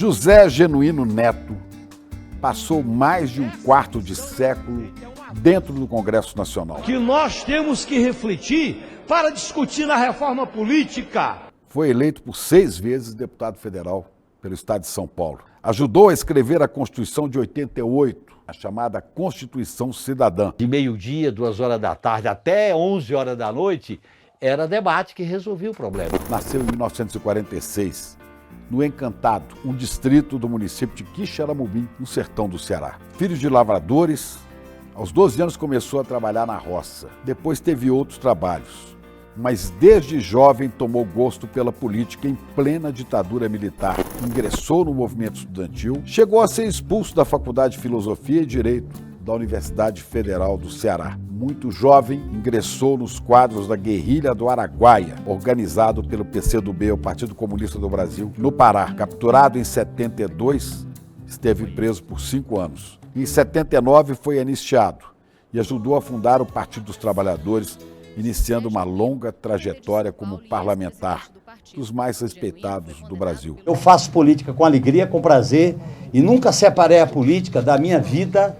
José Genuíno Neto passou mais de um quarto de século dentro do Congresso Nacional. Que nós temos que refletir para discutir na reforma política. Foi eleito por 6 vezes deputado federal pelo estado de São Paulo. Ajudou a escrever a Constituição de 88, a chamada Constituição Cidadã. De meio-dia, 2 horas da tarde até 11 horas da noite, era debate que resolvia o problema. Nasceu em 1946, no Encantado, um distrito do município de Quixeramobim, no sertão do Ceará. Filho de lavradores, aos 12 anos começou a trabalhar na roça. Depois teve outros trabalhos, mas desde jovem tomou gosto pela política em plena ditadura militar. Ingressou no movimento estudantil, chegou a ser expulso da Faculdade de Filosofia e Direito da Universidade Federal do Ceará. Muito jovem, ingressou nos quadros da Guerrilha do Araguaia, organizado pelo PCdoB, o Partido Comunista do Brasil, no Pará. Capturado em 72, esteve preso por 5 anos. Em 79 foi anistiado e ajudou a fundar o Partido dos Trabalhadores, iniciando uma longa trajetória como parlamentar, dos mais respeitados do Brasil. Eu faço política com alegria, com prazer, e nunca separei a política da minha vida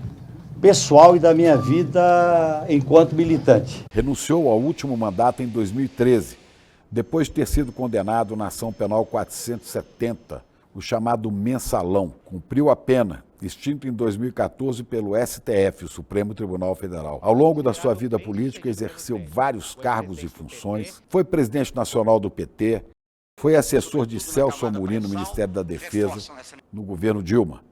pessoal e da minha vida enquanto militante. Renunciou ao último mandato em 2013, depois de ter sido condenado na ação penal 470, o chamado mensalão. Cumpriu a pena, extinto em 2014 pelo STF, o Supremo Tribunal Federal. Ao longo da sua vida política, exerceu vários cargos e funções, foi presidente nacional do PT, foi assessor de Celso Amorim no Ministério da Defesa, no governo Dilma.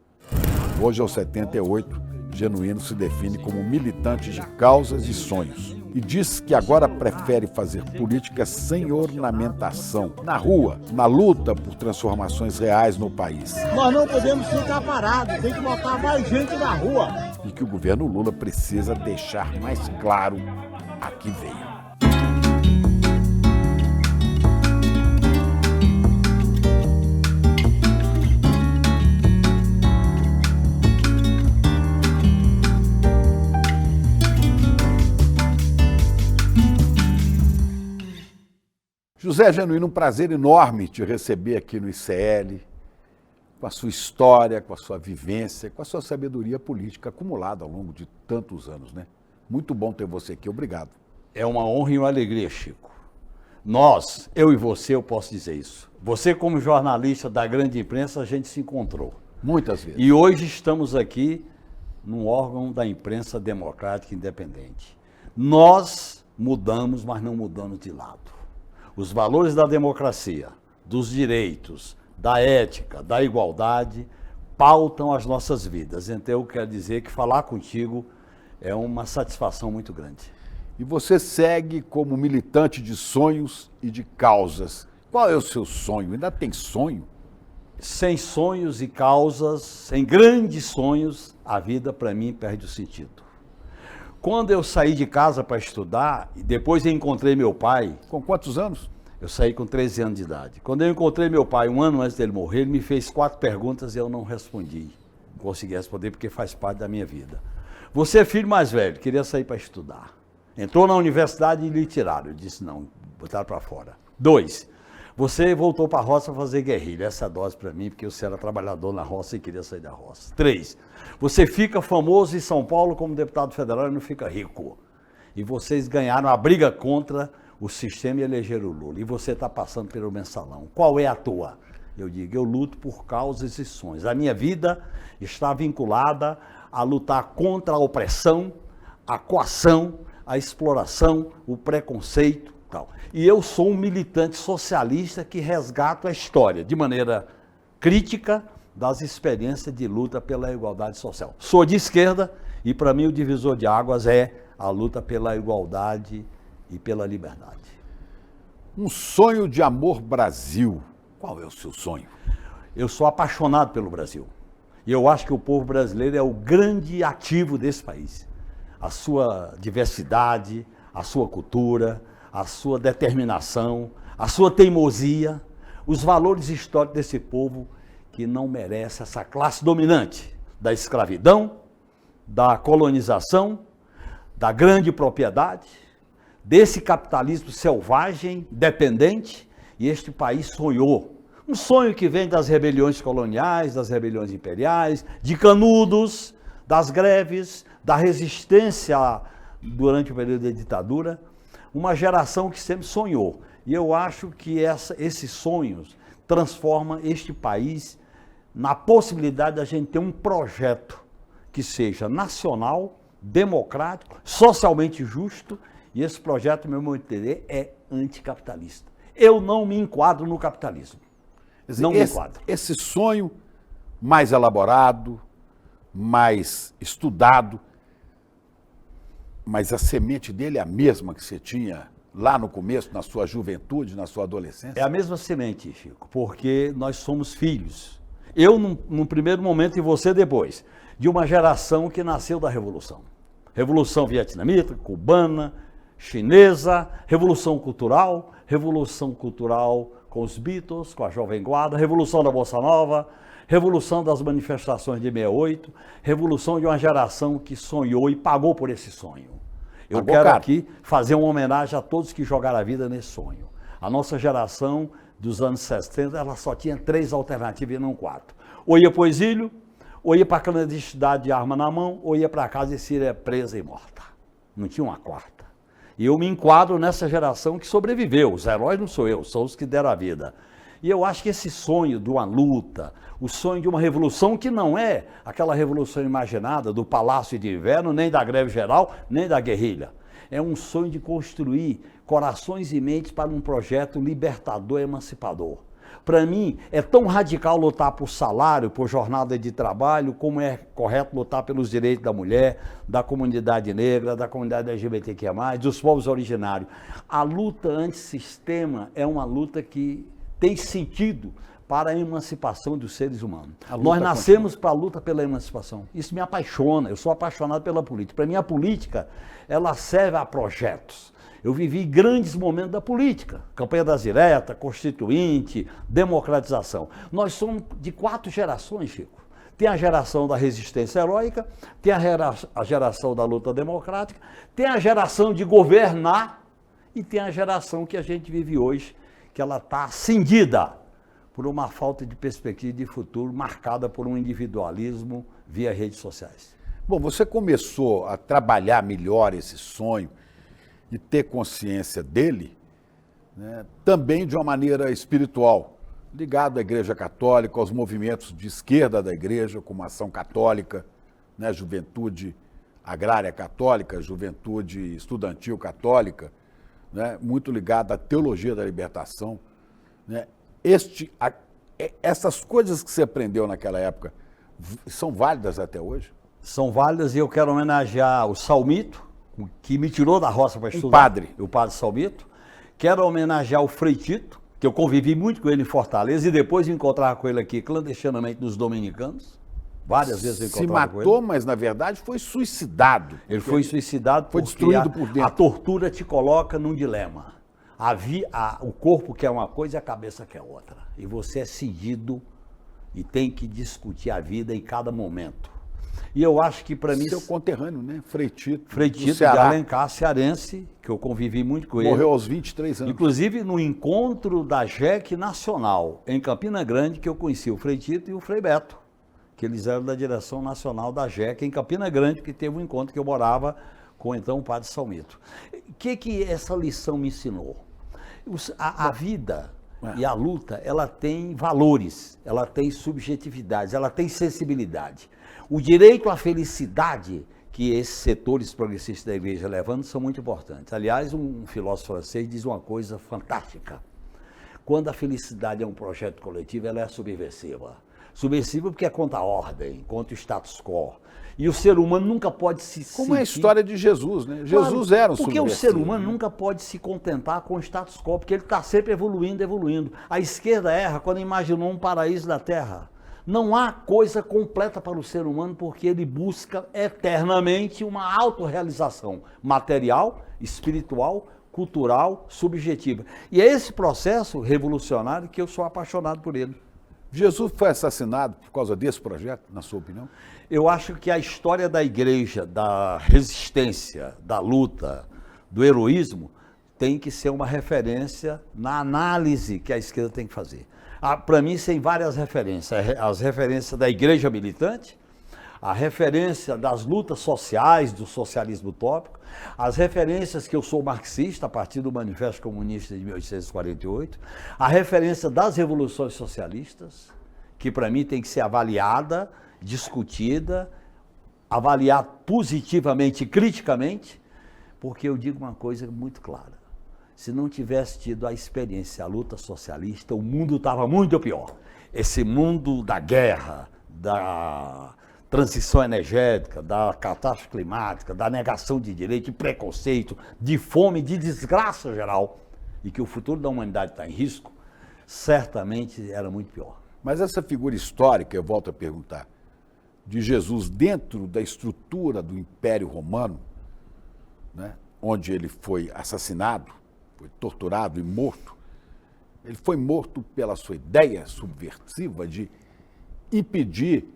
Hoje, aos 78, Genuíno se define como militante de causas e sonhos e diz que agora prefere fazer política sem ornamentação, na rua, na luta por transformações reais no país. Nós não podemos ficar parados, tem que botar mais gente na rua. E que o governo Lula precisa deixar mais claro a que veio. José Genuíno, um prazer enorme te receber aqui no ICL, com a sua história, com a sua vivência, com a sua sabedoria política acumulada ao longo de tantos anos, né? Muito bom ter você aqui, obrigado. É uma honra e uma alegria, Chico. Nós, eu e você, eu posso dizer isso. Você, como jornalista da grande imprensa, a gente se encontrou. Muitas vezes. E hoje estamos aqui num órgão da imprensa democrática independente. Nós mudamos, mas não mudamos de lado. Os valores da democracia, dos direitos, da ética, da igualdade, pautam as nossas vidas. Então eu quero dizer que falar contigo é uma satisfação muito grande. E você segue como militante de sonhos e de causas. Qual é o seu sonho? Ainda tem sonho? Sem sonhos e causas, sem grandes sonhos, a vida para mim perde o sentido. Quando eu saí de casa para estudar, e depois eu encontrei meu pai... Com quantos anos? Eu saí com 13 anos de idade. Quando eu encontrei meu pai, um ano antes dele morrer, ele me fez 4 perguntas e eu não respondi. Não consegui responder porque faz parte da minha vida. Você é filho mais velho, queria sair para estudar. Entrou na universidade e lhe tiraram. Eu disse não, botaram para fora. 2, você voltou para a roça fazer guerrilha. Essa é a dose para mim, porque você era trabalhador na roça e queria sair da roça. 3, você fica famoso em São Paulo como deputado federal e não fica rico. E vocês ganharam a briga contra o sistema e elegeram o Lula. E você está passando pelo mensalão. Qual é a tua? Eu digo, eu luto por causas e sonhos. A minha vida está vinculada a lutar contra a opressão, a coação, a exploração, o preconceito. Tal. E eu sou um militante socialista que resgato a história, de maneira crítica, das experiências de luta pela igualdade social. Sou de esquerda e para mim o divisor de águas é a luta pela igualdade e pela liberdade. Um sonho de amor Brasil. Qual é o seu sonho? Eu sou apaixonado pelo Brasil. E eu acho que o povo brasileiro é o grande ativo desse país. A sua diversidade, a sua cultura, a sua determinação, a sua teimosia, os valores históricos desse povo que não merece essa classe dominante da escravidão, da colonização, da grande propriedade, desse capitalismo selvagem, dependente, e este país sonhou Um sonho que vem das rebeliões coloniais, das rebeliões imperiais, de Canudos, das greves, da resistência durante o período da ditadura. Uma geração que sempre sonhou. E eu acho que esses sonhos transformam este país na possibilidade da gente ter um projeto que seja nacional, democrático, socialmente justo, e esse projeto, no meu modo de entender, é anticapitalista. Eu não me enquadro no capitalismo. Não me enquadro. Esse sonho mais elaborado, mais estudado, mas a semente dele é a mesma que você tinha lá no começo, na sua juventude, na sua adolescência? É a mesma semente, Chico, porque nós somos filhos. Eu, num primeiro momento, e você depois, de uma geração que nasceu da Revolução. Revolução vietnamita, cubana, chinesa, Revolução Cultural com os Beatles, com a Jovem Guarda, Revolução da Bossa Nova, Revolução das manifestações de 68, revolução de uma geração que sonhou e pagou por esse sonho. Eu quero aqui fazer uma homenagem a todos que jogaram a vida nesse sonho. A nossa geração dos anos 60, ela só tinha 3 alternativas e não 4. Ou ia para o exílio, ou ia para a clandestinidade de arma na mão, ou ia para casa e seria presa e morta. Não tinha uma quarta. E eu me enquadro nessa geração que sobreviveu. Os heróis não sou eu, são os que deram a vida. E eu acho que esse sonho de uma luta, o sonho de uma revolução que não é aquela revolução imaginada do Palácio de Inverno, nem da greve geral, nem da guerrilha. É um sonho de construir corações e mentes para um projeto libertador e emancipador. Para mim, é tão radical lutar por salário, por jornada de trabalho, como é correto lutar pelos direitos da mulher, da comunidade negra, da comunidade LGBTQIA+, dos povos originários. A luta antissistema é uma luta que tem sentido para a emancipação dos seres humanos. Nós nascemos para a luta pela emancipação. Isso me apaixona, eu sou apaixonado pela política. Para mim, a política, ela serve a projetos. Eu vivi grandes momentos da política, campanha das diretas, constituinte, democratização. Nós somos de 4 gerações, Chico. Tem a geração da resistência heróica, tem a geração da luta democrática, tem a geração de governar e tem a geração que a gente vive hoje, que ela está cindida por uma falta de perspectiva de futuro, marcada por um individualismo via redes sociais. Bom, você começou a trabalhar melhor esse sonho e ter consciência dele, né, também de uma maneira espiritual, ligado à Igreja Católica, aos movimentos de esquerda da Igreja, como a Ação Católica, né, Juventude Agrária Católica, Juventude Estudantil Católica, né, muito ligado à teologia da libertação. Né. Essas coisas que você aprendeu naquela época são válidas até hoje? São válidas e eu quero homenagear o Salmito, que me tirou da roça para estudar. O padre Salmito. Quero homenagear o Frei Tito, que eu convivi muito com ele em Fortaleza e depois me encontrava com ele aqui clandestinamente nos Dominicanos. Várias vezes eu encontrava com ele. Se matou, mas na verdade foi suicidado. Ele foi suicidado foi destruído por dentro. A tortura te coloca num dilema. O corpo quer uma coisa e a cabeça quer outra. E você é seguido e tem que discutir a vida em cada momento. E eu acho que para mim... Seu conterrâneo, né? Frei Tito de Alencar, cearense, que eu convivi muito com ele. Morreu aos 23 anos. Inclusive no encontro da JEC Nacional, em Campina Grande, que eu conheci o Frei Tito e o Frei Beto, que eles eram da direção nacional da JEC em Campina Grande, que teve um encontro que eu morava com então o padre Salmito. O que essa lição me ensinou? A vida e a luta, ela tem valores, ela tem subjetividades, ela tem sensibilidade. O direito à felicidade que esses setores progressistas da igreja levantam são muito importantes. Aliás, um filósofo francês diz uma coisa fantástica. Quando a felicidade é um projeto coletivo, ela é subversiva. Subversiva porque é contra a ordem, contra o status quo. E o ser humano nunca pode se Como é a história de Jesus, né? Jesus era um subversivo. Porque o ser humano nunca pode se contentar com o status quo, porque ele está sempre evoluindo. A esquerda erra quando imaginou um paraíso na Terra. Não há coisa completa para o ser humano porque ele busca eternamente uma autorrealização material, espiritual, cultural, subjetiva. E é esse processo revolucionário que eu sou apaixonado por ele. Jesus foi assassinado por causa desse projeto, na sua opinião? Eu acho que a história da igreja, da resistência, da luta, do heroísmo, tem que ser uma referência na análise que a esquerda tem que fazer. Para mim, tem várias referências. As referências da igreja militante, a referência das lutas sociais, do socialismo utópico, as referências que eu sou marxista, a partir do Manifesto Comunista de 1848, a referência das revoluções socialistas, que para mim tem que ser avaliada, discutida, avaliar positivamente e criticamente, porque eu digo uma coisa muito clara. Se não tivesse tido a experiência, a luta socialista, o mundo estava muito pior. Esse mundo da guerra, da transição energética, da catástrofe climática, da negação de direito, de preconceito, de fome, de desgraça geral, e que o futuro da humanidade está em risco, certamente era muito pior. Mas essa figura histórica, eu volto a perguntar, de Jesus dentro da estrutura do Império Romano, né, onde ele foi assassinado, foi torturado e morto, ele foi morto pela sua ideia subversiva de impedir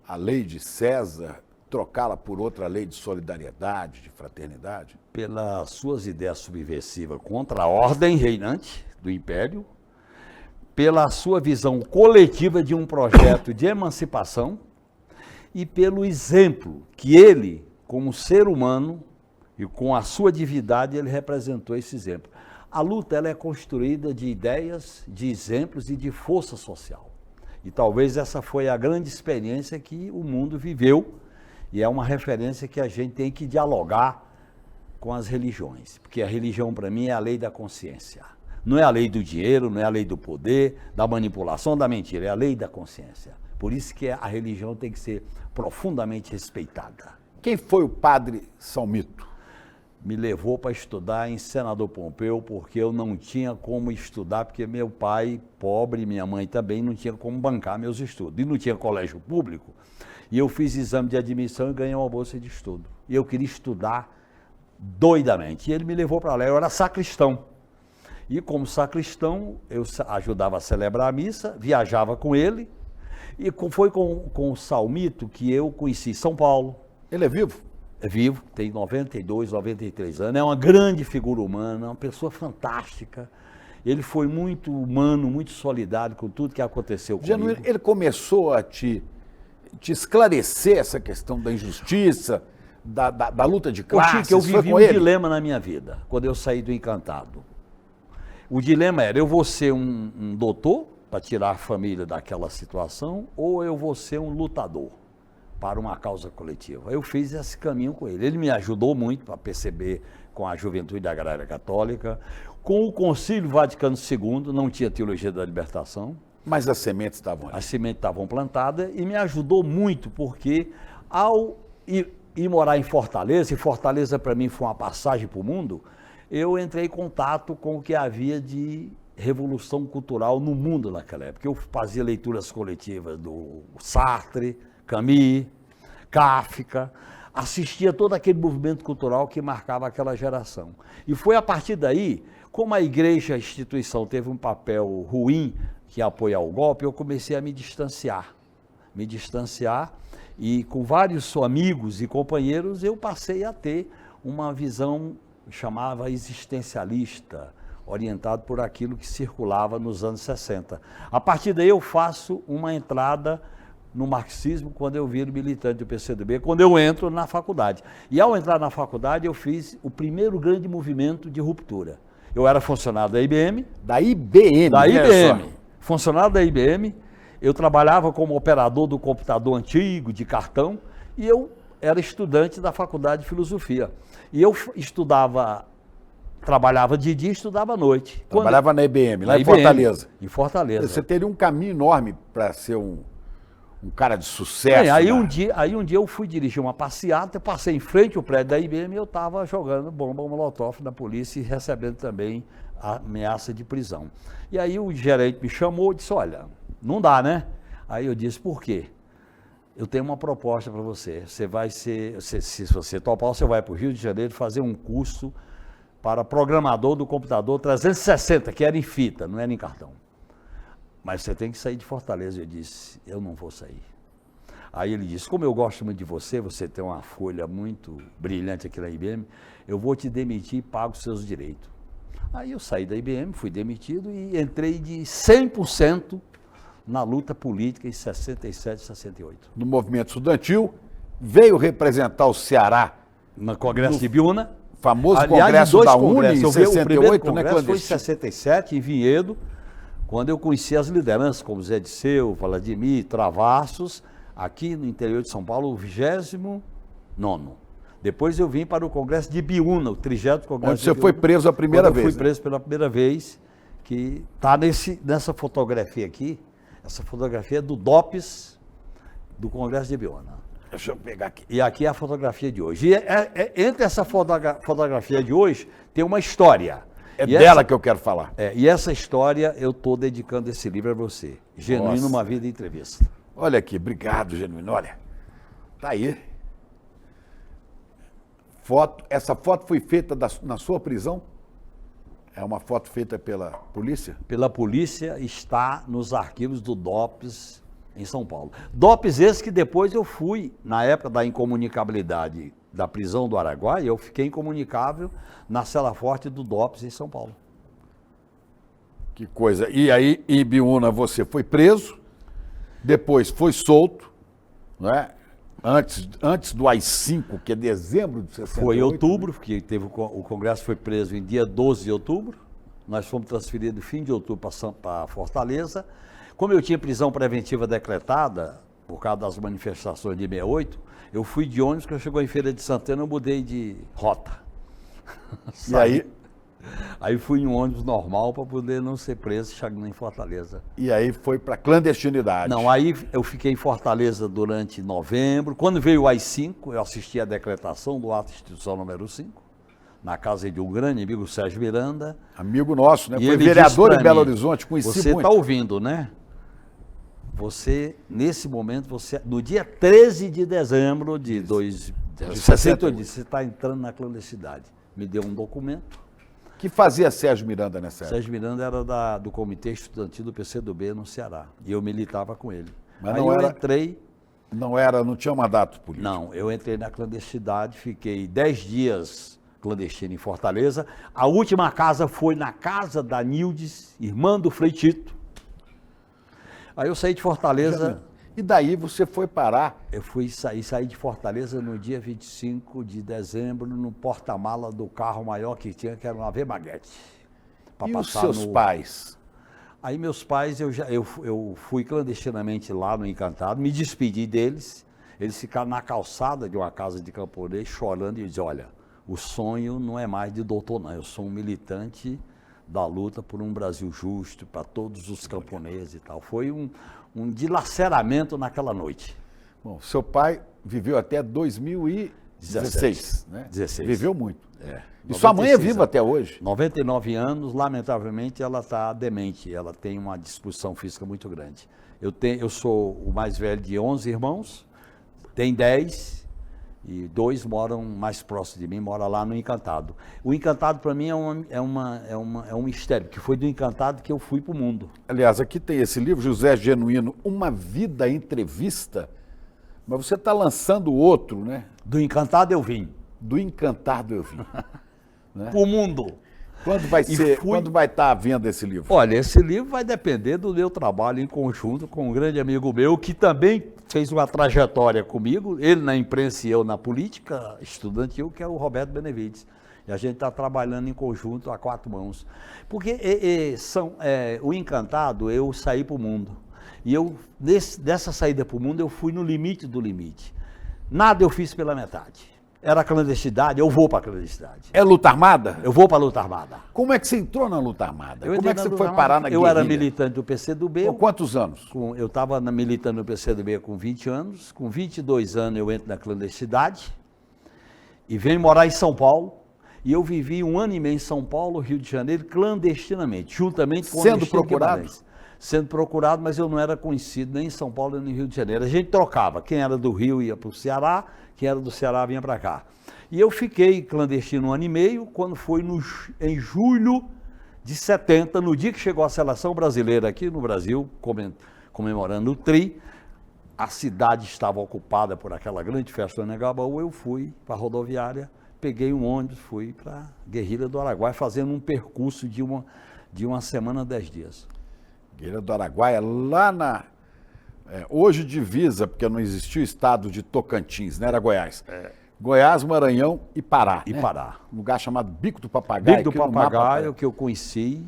a lei de César, trocá-la por outra lei de solidariedade, de fraternidade? Pelas suas ideias subversivas contra a ordem reinante do Império, pela sua visão coletiva de um projeto de emancipação e pelo exemplo que ele, como ser humano e com a sua divindade, ele representou esse exemplo. A luta ela é construída de ideias, de exemplos e de força social. E talvez essa foi a grande experiência que o mundo viveu e é uma referência que a gente tem que dialogar com as religiões, porque a religião para mim é a lei da consciência. Não é a lei do dinheiro, não é a lei do poder, da manipulação, da mentira, é a lei da consciência. Por isso que a religião tem que ser profundamente respeitada. Quem foi o padre Salmito? Me levou para estudar em Senador Pompeu, porque eu não tinha como estudar, porque meu pai, pobre, minha mãe também, não tinha como bancar meus estudos. E não tinha colégio público. E eu fiz exame de admissão e ganhei uma bolsa de estudo. E eu queria estudar doidamente. E ele me levou para lá, eu era sacristão. E como sacristão, eu ajudava a celebrar a missa, viajava com ele, e foi com o Salmito que eu conheci São Paulo. Ele é vivo? É vivo, tem 92, 93 anos, é uma grande figura humana, uma pessoa fantástica. Ele foi muito humano, muito solidário com tudo que aconteceu comigo. Genuíno, ele começou a te esclarecer essa questão da injustiça, da luta de classes? Eu vivi um dilema na minha vida, quando eu saí do Encantado. O dilema era, eu vou ser um doutor para tirar a família daquela situação, ou eu vou ser um lutador para uma causa coletiva. Eu fiz esse caminho com ele. Ele me ajudou muito para perceber com a Juventude Agrária Católica, com o Concílio Vaticano II, não tinha teologia da libertação. Mas as sementes estavam ali. As sementes estavam plantadas e me ajudou muito, porque ao ir morar em Fortaleza, e Fortaleza para mim foi uma passagem para o mundo, eu entrei em contato com o que havia de revolução cultural no mundo naquela época. Eu fazia leituras coletivas do Sartre, Camus, Kafka, assistia todo aquele movimento cultural que marcava aquela geração. E foi a partir daí, como a igreja, a instituição, teve um papel ruim que é apoiar o golpe, eu comecei a me distanciar, e com vários amigos e companheiros eu passei a ter uma visão, chamava existencialista, orientado por aquilo que circulava nos anos 60. A partir daí eu faço uma entrada no marxismo quando eu viro militante do PCdoB, quando eu entro na faculdade. E ao entrar na faculdade eu fiz o primeiro grande movimento de ruptura. Eu era funcionário da IBM. Da IBM? Da IBM. Funcionário da IBM. Eu trabalhava como operador do computador antigo, de cartão, e eu era estudante da faculdade de filosofia. E eu trabalhava de dia e estudava à noite. Trabalhava na IBM, lá em Fortaleza. Em Fortaleza. Você teria um caminho enorme para ser um cara de sucesso. Aí um dia eu fui dirigir uma passeata, passei em frente ao prédio da IBM e eu estava jogando bomba molotov na polícia e recebendo também a ameaça de prisão. E aí o gerente me chamou e disse, olha, não dá, né? Aí eu disse, por quê? Eu tenho uma proposta para você. Você vai ser, se você topar, você vai para o Rio de Janeiro fazer um curso para programador do computador 360, que era em fita, não era em cartão. Mas você tem que sair de Fortaleza. Eu disse, eu não vou sair. Aí ele disse, como eu gosto muito de você, você tem uma folha muito brilhante aqui na IBM, eu vou te demitir e pago os seus direitos. Aí eu saí da IBM, fui demitido e entrei de 100% na luta política em 67, 68. No movimento estudantil, veio representar o Ceará No Congresso de Biúna. famoso Aliás, Congresso dois da Uni, congressos. em Eu vi o primeiro 68, né, congresso foi em clandestino? 67, em Vinhedo, quando eu conheci as lideranças, como Zé Disseu, Vladimir, Travassos, aqui no interior de São Paulo, o 29º. Depois eu vim para o Congresso de Biúna, o 30º Congresso Onde de você Biúna, foi preso a primeira quando vez. Eu fui preso pela primeira vez, que está nessa fotografia aqui. Essa fotografia é do DOPS do Congresso de Biúna. Deixa eu pegar aqui. E aqui é a fotografia de hoje. E entre essa fotografia de hoje, tem uma história. É E dela que eu quero falar. e essa história eu estou dedicando esse livro a você. Genuíno, Nossa. uma vida em entrevista. Olha aqui, obrigado, Genuíno. Olha, tá aí. Essa foto foi feita na sua prisão? É uma foto feita pela polícia? Pela polícia, está nos arquivos do DOPS em São Paulo. DOPS esse que depois eu fui, na época da incomunicabilidade da prisão do Araguaia, eu fiquei incomunicável na cela forte do DOPS em São Paulo. Que coisa. E aí, em Biúna, você foi preso, depois foi solto, não é? Antes do AI-5, que é dezembro de 68. Foi em outubro, porque teve o Congresso foi preso em dia 12 de outubro. Nós fomos transferidos fim de outubro para Fortaleza. Como eu tinha prisão preventiva decretada, por causa das manifestações de 68, eu fui de ônibus, quando chegou em Feira de Santana, eu mudei de rota. E aí, Aí fui em um ônibus normal para poder não ser preso chegando em Fortaleza. foi para clandestinidade. Não, aí eu fiquei em Fortaleza durante novembro. Quando veio o AI-5, eu assisti a decretação do ato institucional número 5, na casa de um grande amigo, Sérgio Miranda. Amigo nosso, né? E Foi ele vereador disse em pra Belo mim, Horizonte, conheci você muito. está ouvindo, né? Você, nesse momento, no dia 13 de dezembro de 68, você está entrando na clandestinidade. Me deu um documento. O que fazia Sérgio Miranda nessa época? Sérgio Miranda era do Comitê Estudantil do PCdoB no Ceará. E eu militava com ele. Mas Aí não eu era- entrei. Não tinha mandato político. Não, eu entrei na clandestinidade, fiquei 10 dias clandestino em Fortaleza. A última casa foi na casa da Nildes, irmã do Frei Tito. Aí eu saí de Fortaleza. E daí você foi parar. Eu saí de Fortaleza no dia 25 de dezembro, no porta-mala do carro maior que tinha, que era uma V-Maguete. E os seus pais? Aí meus pais, eu fui clandestinamente lá no Encantado, me despedi deles, eles ficaram na calçada de uma casa de camponês chorando e diziam, olha, o sonho não é mais de doutor não, eu sou um militante da luta por um Brasil justo, para todos os camponeses e tal. Foi um dilaceramento naquela noite. Bom, seu pai viveu até 2016, né? 16. Viveu muito. É, E sua mãe é 96 viva anos. até hoje. 99 anos, lamentavelmente ela está demente, ela tem uma disposição física muito grande. Eu sou o mais velho de 11 irmãos, tem 10 e 2 moram mais próximos de mim, moram lá no Encantado. O Encantado para mim é um mistério, porque foi do Encantado que eu fui para o mundo. Aliás, aqui tem esse livro, José Genuíno, Uma Vida Entrevista, mas você está lançando outro, né? Do Encantado eu vim, Do Encantado eu vim. para o mundo. Quando vai E quando vai estar à venda esse livro? Olha, esse livro vai depender do meu trabalho em conjunto com um grande amigo meu, que também fez uma trajetória comigo, ele na imprensa e eu na política estudantil, que é o Roberto Benevides. E a gente está trabalhando em conjunto a 4 mãos. Porque o Encantado, eu saí para o mundo. E dessa saída para o mundo, eu fui no limite do limite. Nada eu fiz pela metade. Era clandestinidade, eu vou para a clandestinidade. É luta armada? Eu vou para a luta armada. Como é que você entrou na luta armada? Como entrei é que na você luta foi armada. parar na Eu guerrilha? era militante do PCdoB. Com quantos anos? Eu estava militando no PCdoB com 20 anos. Com 22 anos eu entro na clandestinidade e venho morar em São Paulo. E eu vivi 1 ano e meio em São Paulo, Rio de Janeiro, clandestinamente, juntamente com Sendo Anistia procurado? Guimarães. Sendo procurado, mas eu não era conhecido nem em São Paulo nem no Rio de Janeiro. A gente trocava. Quem era do Rio ia para o Ceará, quem era do Ceará vinha para cá. E eu fiquei clandestino 1 ano e meio, quando foi em julho de 70, no dia que chegou a seleção brasileira aqui no Brasil, comemorando o Tri, a cidade estava ocupada por aquela grande festa do Negabaú, eu fui para a rodoviária, peguei um ônibus, fui para a Guerrilha do Araguaia, fazendo um percurso de uma semana, 10 dias. Guerrilha do Araguaia, lá na... hoje divisa, porque não existia o estado de Tocantins, né? Era Goiás. Goiás, Maranhão e Pará. E né? Pará. Um lugar chamado Bico do Papagaio. Bico do que no Papagaio, mapa- que eu conheci,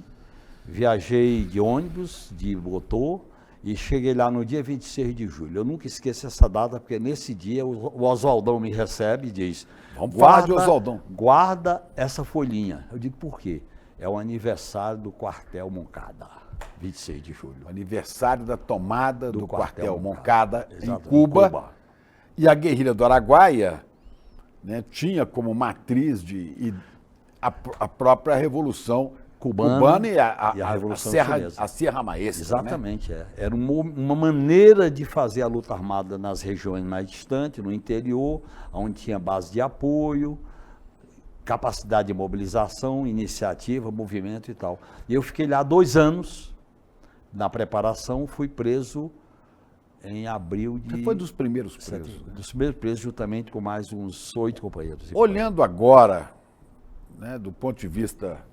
viajei de ônibus, de motor, e cheguei lá no dia 26 de julho. Eu nunca esqueço essa data, porque nesse dia o Oswaldão me recebe e diz... Vamos falar de Oswaldão. Guarda essa folhinha. Eu digo, por quê? É o aniversário do quartel Moncada, 26 de julho. Aniversário da tomada do quartel Moncada, em Exatamente, Cuba. E a Guerrilha do Araguaia, né, tinha como matriz a própria Revolução Cubana e a Revolução Serra, Chinesa. a Serra Maestra. Exatamente, Era uma maneira de fazer a luta armada nas regiões mais distantes, no interior, onde tinha base de apoio, capacidade de mobilização, iniciativa, movimento e tal. E eu fiquei lá 2 anos, na preparação, fui preso em abril de... Você foi dos primeiros presos. Dos primeiros presos, juntamente com mais uns 8 companheiros. Olhando agora, né, do ponto de vista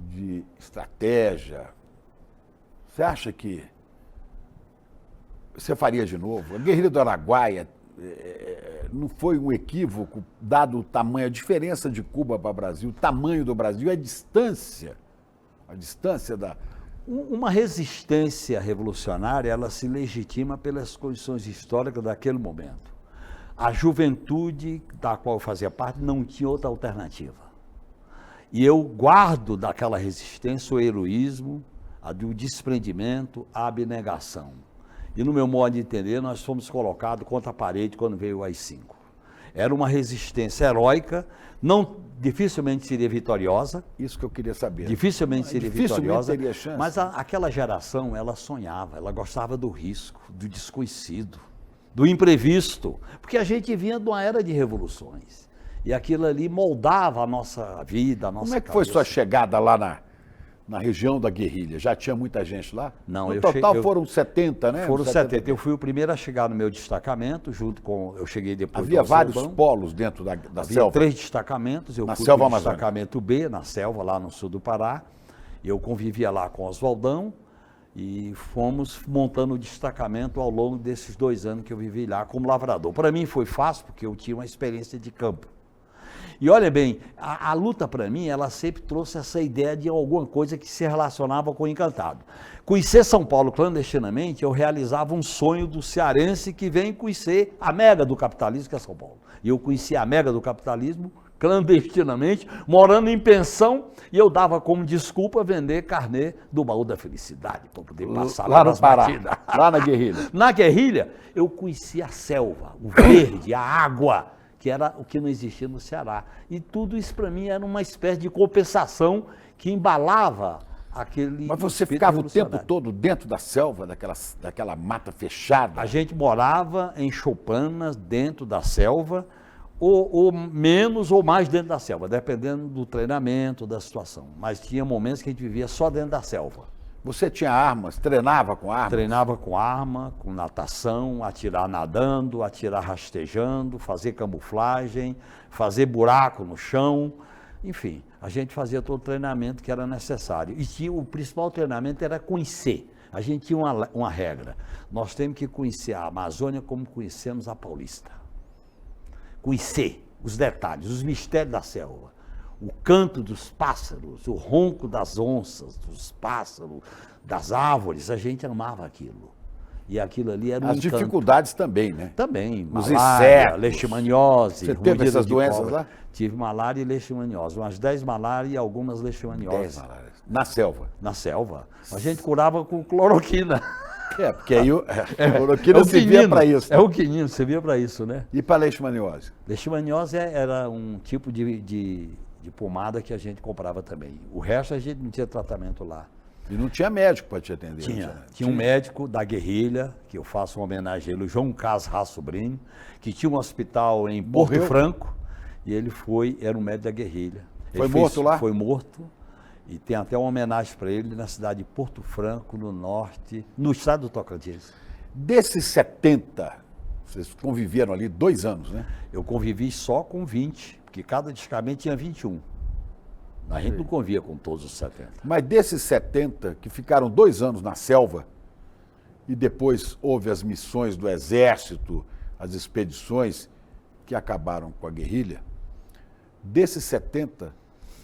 de estratégia, você acha que você faria de novo? A Guerrilha do Araguaia não foi um equívoco, dado o tamanho, a diferença de Cuba para o Brasil, o tamanho do Brasil, a distância da... Uma resistência revolucionária, ela se legitima pelas condições históricas daquele momento. A juventude da qual eu fazia parte não tinha outra alternativa. E eu guardo daquela resistência o heroísmo, o desprendimento, a abnegação. E no meu modo de entender, nós fomos colocados contra a parede quando veio o AI-5. Era uma resistência heróica, dificilmente seria vitoriosa. Isso que eu queria saber. Dificilmente seria vitoriosa, teria chance. mas aquela geração, ela sonhava, ela gostava do risco, do desconhecido, do imprevisto, porque a gente vinha de uma era de revoluções. E aquilo ali moldava a nossa vida, a nossa Como é que foi cabeça. sua chegada lá na região da Guerrilha? Já tinha muita gente lá? Não, no eu total cheguei- foram 70, né? Foram Uns 70. Eu fui o primeiro a chegar no meu destacamento, junto com... Eu cheguei depois Havia do vários Oswaldão. polos dentro da Havia selva. 3 destacamentos. Eu Na fui selva pro amazônica. destacamento B, na selva, lá no sul do Pará. Eu convivia lá com o Oswaldão e fomos montando o destacamento ao longo desses 2 anos que eu vivi lá como lavrador. Para mim foi fácil, porque eu tinha uma experiência de campo. E olha bem, a luta para mim, ela sempre trouxe essa ideia de alguma coisa que se relacionava com o encantado. Conhecer São Paulo clandestinamente, eu realizava um sonho do cearense que vem conhecer a mega do capitalismo, que é São Paulo. E eu conhecia a mega do capitalismo clandestinamente, morando em pensão, e eu dava como desculpa vender carnê do baú da felicidade, para poder passar Lá no pelas Pará, batidas. lá na Guerrilha. Na Guerrilha, eu conhecia a selva, o verde, a água, que era o que não existia no Ceará. E tudo isso para mim era uma espécie de compensação que embalava aquele... Mas você espírito ficava o tempo revolucionário. todo dentro da selva, daquela mata fechada? A gente morava em choupanas, dentro da selva, ou menos ou mais dentro da selva, dependendo do treinamento, da situação. Mas tinha momentos que a gente vivia só dentro da selva. Você tinha armas, treinava com armas? Treinava com arma, com natação, atirar nadando, atirar rastejando, fazer camuflagem, fazer buraco no chão, enfim, a gente fazia todo o treinamento que era necessário. E o principal treinamento era conhecer. A gente tinha uma regra, nós temos que conhecer a Amazônia como conhecemos a Paulista. Conhecer os detalhes, os mistérios da selva. O canto dos pássaros, o ronco das onças, dos pássaros, das árvores, a gente amava aquilo. E aquilo ali era um As encanto. dificuldades também, né? Também, Os malária, insetos. leishmaniose. Você teve ruído essas de doenças cobra. lá? Tive malária e leishmaniose, umas 10 malárias e algumas leishmanioses. 10 malárias. Na selva. Na selva. A gente curava com cloroquina. Porque aí a cloroquina servia para isso. É o quinino, servia para isso, né? E para leishmaniose? Leishmaniose era um tipo de pomada que a gente comprava também. O resto a gente não tinha tratamento lá. E não tinha médico para te atender? Tinha um médico da Guerrilha, que eu faço uma homenagem a ele, o João Cas Rá Sobrinho, que tinha um hospital em Porto Morreu? Franco, e ele era um médico da Guerrilha. Foi morto lá? Foi morto, e tem até uma homenagem para ele na cidade de Porto Franco, no norte, no estado do Tocantins. Desses 70, vocês conviveram ali 2 anos, né? Eu convivi só com 20, porque cada destacamento tinha 21. A gente não convia com todos os 70. Mas desses 70 que ficaram 2 anos na selva e depois houve as missões do Exército, as expedições que acabaram com a guerrilha, desses 70,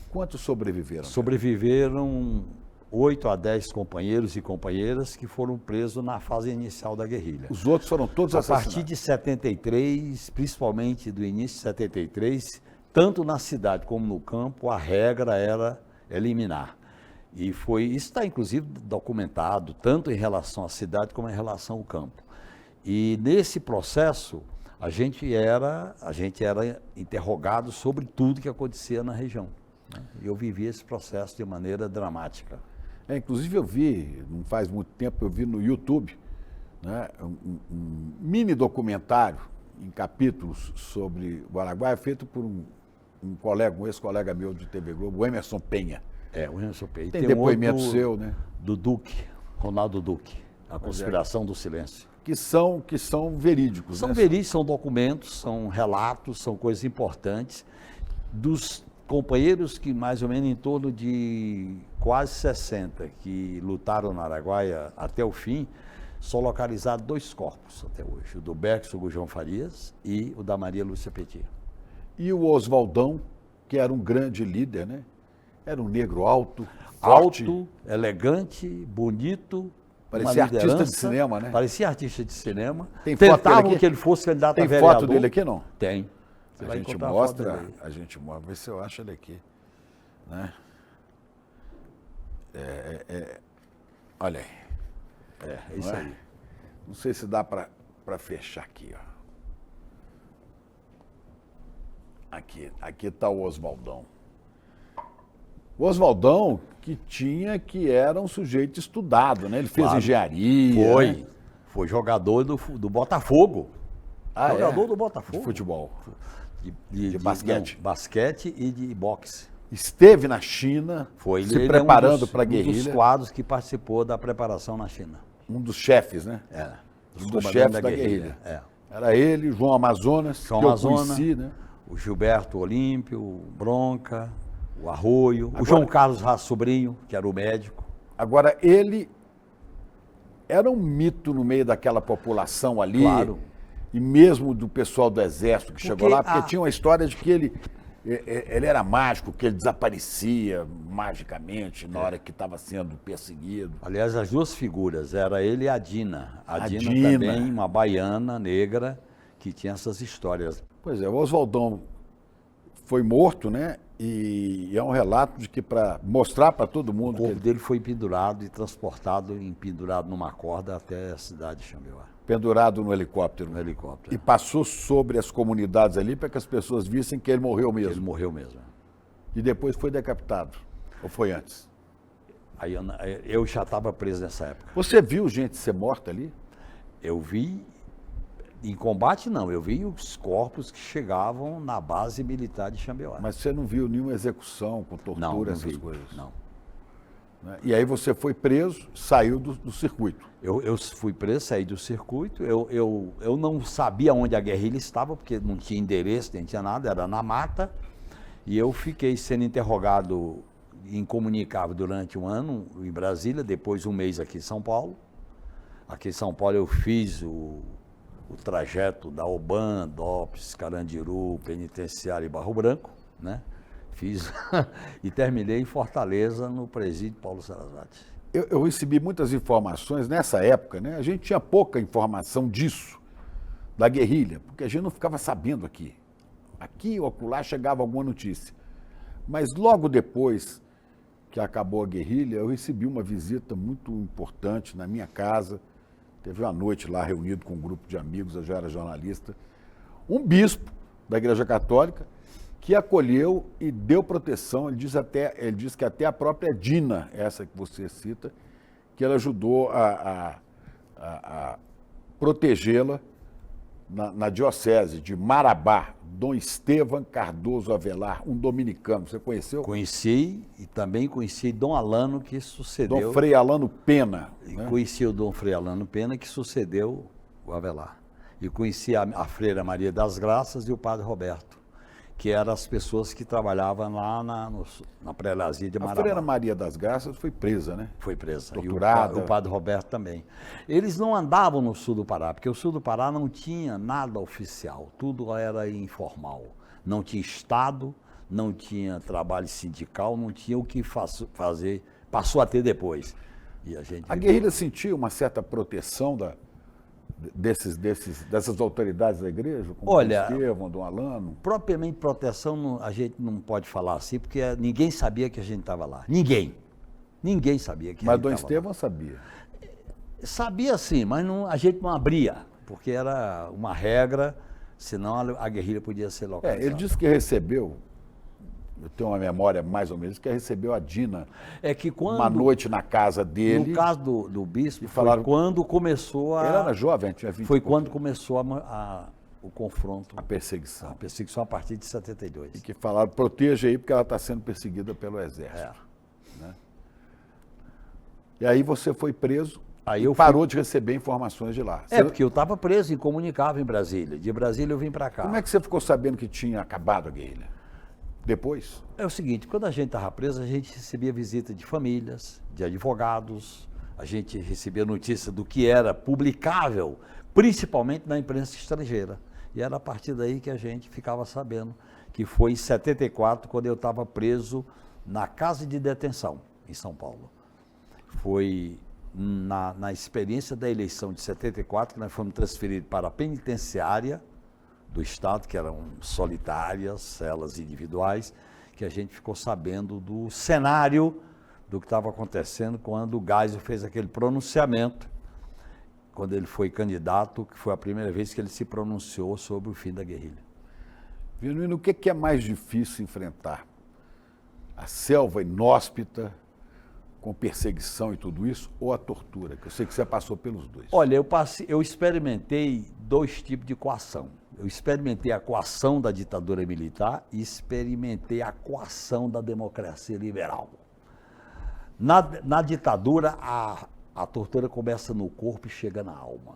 quantos sobreviveram? Sobreviveram 8 a 10 companheiros e companheiras que foram presos na fase inicial da guerrilha. Os outros foram todos A assassinados. partir de 73, principalmente do início de 73, tanto na cidade como no campo, a regra era eliminar. E isso está inclusive documentado, tanto em relação à cidade como em relação ao campo. E nesse processo, a gente era interrogado sobre tudo que acontecia na região, né? E eu vivi esse processo de maneira dramática. Inclusive eu vi, não faz muito tempo, eu vi no YouTube, né, um mini documentário em capítulos sobre o Araguaia, feito por um ex-colega meu de TV Globo, o Emerson Penha. O Emerson Penha. Tem depoimento seu, né? Do Duque, Ronaldo Duque, A Conspiração do Silêncio. Que são verídicos. São né? verídicos, são documentos, são relatos, são coisas importantes dos companheiros que mais ou menos em torno de quase 60 que lutaram na Araguaia até o fim, só localizados 2 corpos até hoje, o do Bergson Gujão Farias e o da Maria Lúcia Petit. E o Oswaldão, que era um grande líder, né? Era um negro alto, forte. Alto, elegante, bonito. Parecia uma artista de cinema, né? Parecia artista de cinema. Tem foto dele Tentavam aqui? que ele fosse candidato a Tem vereador. foto dele aqui, não? Tem. Você A vai gente encontrar a mostra, foto dele. vê se eu acho ele aqui. Né? Olha aí. É isso Não é? aí. Não sei se dá para fechar aqui, ó. Aqui está o Oswaldão. O Oswaldão que era um sujeito estudado, né? Ele fez Claro. engenharia. Foi. Né? Foi jogador do Botafogo. Jogador do De Botafogo. futebol. De basquete. Não, basquete e de boxe. Esteve na China, Foi. se Ele preparando para a Um dos guerrilha. quadros que participou da preparação na China. Um dos chefes, né? Um dos chefes da guerrilha. Era ele, João Amazonas, João que Amazonas. eu conheci, né? O Gilberto Olímpio, o Bronca, o Arroio, o João Carlos Raça Sobrinho, que era o médico. Agora, ele era um mito no meio daquela população ali. Claro. E mesmo do pessoal do Exército que chegou lá, porque a- tinha uma história de que ele era mágico, que ele desaparecia magicamente na hora que estava sendo perseguido. Aliás, as duas figuras, era ele e a Dina. A Dina Dina. também, uma baiana negra, que tinha essas histórias. Pois é, o Oswaldão foi morto, né? E é um relato de que para mostrar para todo O mundo que corpo ele dele foi pendurado e transportado, pendurado numa corda até a cidade de Xambioá, pendurado no helicóptero. no helicóptero. E passou sobre as comunidades ali para que as pessoas vissem que ele morreu Ele mesmo. morreu mesmo. E depois foi decapitado. Ou foi antes? Aí eu já estava preso nessa época. Você viu gente ser morta ali? Eu vi, em combate não, eu vi os corpos que chegavam na base militar de Xambioá. Mas você não viu nenhuma execução com tortura, não essas vi, coisas? não. Né? E aí você foi preso, saiu do circuito. Eu fui preso, saí do circuito, eu não sabia onde a guerrilha estava, porque não tinha endereço, nem tinha nada, era na mata, e eu fiquei sendo interrogado incomunicável durante 1 ano em Brasília, depois 1 mês aqui em São Paulo. Aqui em São Paulo eu fiz o trajeto da Oban, DOPS, Carandiru, Penitenciário e Barro Branco, né? Fiz e terminei em Fortaleza, no presídio Paulo Sarasvati. Eu recebi muitas informações nessa época, né? A gente tinha pouca informação disso, da guerrilha, porque a gente não ficava sabendo aqui. Aqui ou acolá chegava alguma notícia. Mas logo depois que acabou a guerrilha, eu recebi uma visita muito importante na minha casa. Teve uma noite lá reunido com um grupo de amigos, eu já era jornalista. Um bispo da Igreja Católica que acolheu e deu proteção. Ele diz que até a própria Dina, essa que você cita, que ela ajudou a protegê-la na diocese de Marabá, Dom Estevam Cardoso Avelar, um dominicano. Você conheceu? Conheci e também conheci Dom Alano, que sucedeu. Dom Frei Alano Pena. E Né? conheci o Dom Frei Alano Pena, que sucedeu o Avelar. E conheci a freira Maria das Graças e o padre Roberto, que eram as pessoas que trabalhavam lá na prelazia de A Marabá. freira Maria das Graças foi presa, né? Foi presa. Torturada. E o padre Roberto também. Eles não andavam no sul do Pará, porque o sul do Pará não tinha nada oficial, tudo era informal. Não tinha Estado, não tinha trabalho sindical, não tinha o que fazer, passou a ter depois. E A guerrilha sentiu uma certa proteção dessas autoridades da igreja, como Olha, Dom Estevão, Dom Alano? propriamente proteção, a gente não pode falar assim, porque ninguém sabia que a gente estava lá. Ninguém. Ninguém sabia que a Mas gente Dom estava Estevão sabia. lá. Sabia sim, mas a gente não abria, porque era uma regra, senão a guerrilha podia ser localizada. Ele disse que recebeu, eu tenho uma memória mais ou menos, que recebeu a Dina É que quando, uma noite na casa dele. no caso do bispo, e falaram- foi quando começou Ele era jovem, tinha 20 foi e pouco, quando começou o confronto, a perseguição. a perseguição a partir de 72. E que falaram, proteja aí, porque ela está sendo perseguida pelo exército. Né? E aí você foi preso Aí e eu parou de receber informações de lá. Você- porque eu estava preso e comunicava em Brasília. De Brasília eu vim para cá. Como é que você ficou sabendo que tinha acabado a guerrilha? Depois? É o seguinte, quando a gente estava preso, a gente recebia visita de famílias, de advogados, a gente recebia notícia do que era publicável, principalmente na imprensa estrangeira. E era a partir daí que a gente ficava sabendo que foi em 74, quando eu estava preso na casa de detenção, em São Paulo. Foi na experiência da eleição de 74 que nós fomos transferidos para a penitenciária do Estado, que eram solitárias, celas individuais, que a gente ficou sabendo do cenário do que estava acontecendo quando o Geisel fez aquele pronunciamento, quando ele foi candidato, que foi a primeira vez que ele se pronunciou sobre o fim da guerrilha. Genuíno, o que é mais difícil enfrentar? A selva inóspita, com perseguição e tudo isso, ou a tortura? Que eu sei que você passou pelos dois. Olha, eu experimentei dois tipos de coação. Eu experimentei a coação da ditadura militar e experimentei a coação da democracia liberal. Na ditadura, a tortura começa no corpo e chega na alma.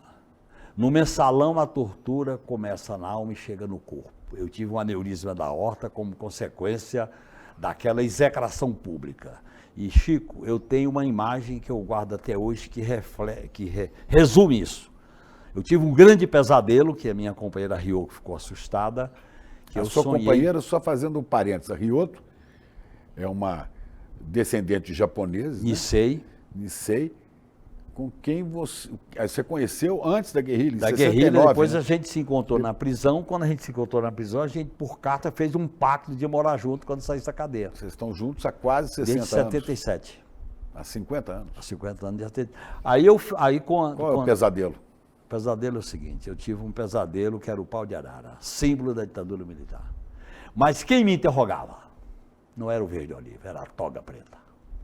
No mensalão, a tortura começa na alma e chega no corpo. Eu tive um aneurisma da aorta como consequência daquela execração pública. E, Chico, eu tenho uma imagem que eu guardo até hoje que resume isso. Eu tive um grande pesadelo, que a minha companheira Ryoko ficou assustada. Que a sua companheira, só fazendo um parênteses, a Ryoko é uma descendente de japoneses, Nisei, com quem você conheceu antes da guerrilha, em da 69, guerrilha, depois né? a gente se encontrou na prisão. Quando a gente se encontrou na prisão, a gente, por carta, fez um pacto de morar junto quando saísse da cadeia. Vocês estão juntos há quase 60 Desde anos. 77. Há 50 anos. Há 50 anos já teve. Aí Qual é o pesadelo? O pesadelo é o seguinte, eu tive um pesadelo que era o pau de arara, símbolo da ditadura militar. Mas quem me interrogava não era o verde oliva, era a toga preta,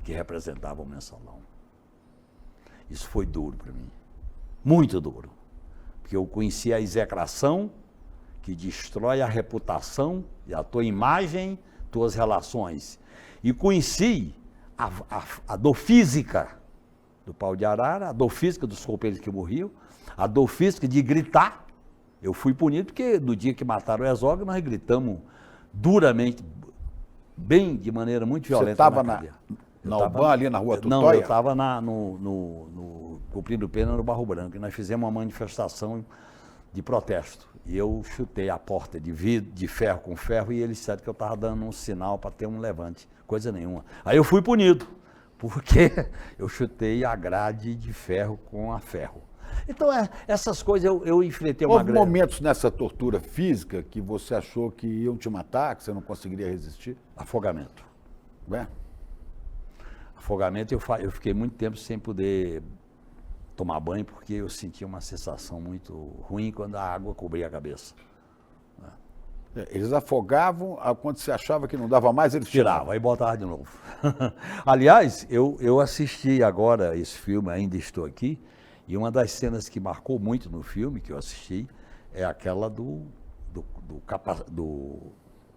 que representava o mensalão. Isso foi duro para mim, muito duro, porque eu conheci a execração que destrói a reputação, a tua imagem, tuas relações. E conheci a dor física do pau de arara, a dor física dos companheiros que morriam, a dor física de gritar. Eu fui punido porque no dia que mataram o Herzog, nós gritamos duramente, bem, de maneira muito violenta. Você estava na cadeia. na Alban, ali na Rua Tutóia? Não, eu estava cumprindo pena no Barro Branco, e nós fizemos uma manifestação de protesto. E eu chutei a porta de vidro, de ferro com ferro, e eles disseram que eu estava dando um sinal para ter um levante, coisa nenhuma. Aí eu fui punido, porque eu chutei a grade de ferro com a ferro. Então, essas coisas eu enfrentei uma Houve momentos nessa tortura física que você achou que iam te matar, que você não conseguiria resistir? Afogamento. Não é? Afogamento, eu fiquei muito tempo sem poder tomar banho, porque eu sentia uma sensação muito ruim quando a água cobria a cabeça. Eles afogavam, quando você achava que não dava mais, eles tiravam. Aí botava de novo. Aliás, eu assisti agora esse filme, Ainda Estou Aqui, e uma das cenas que marcou muito no filme, que eu assisti, é aquela do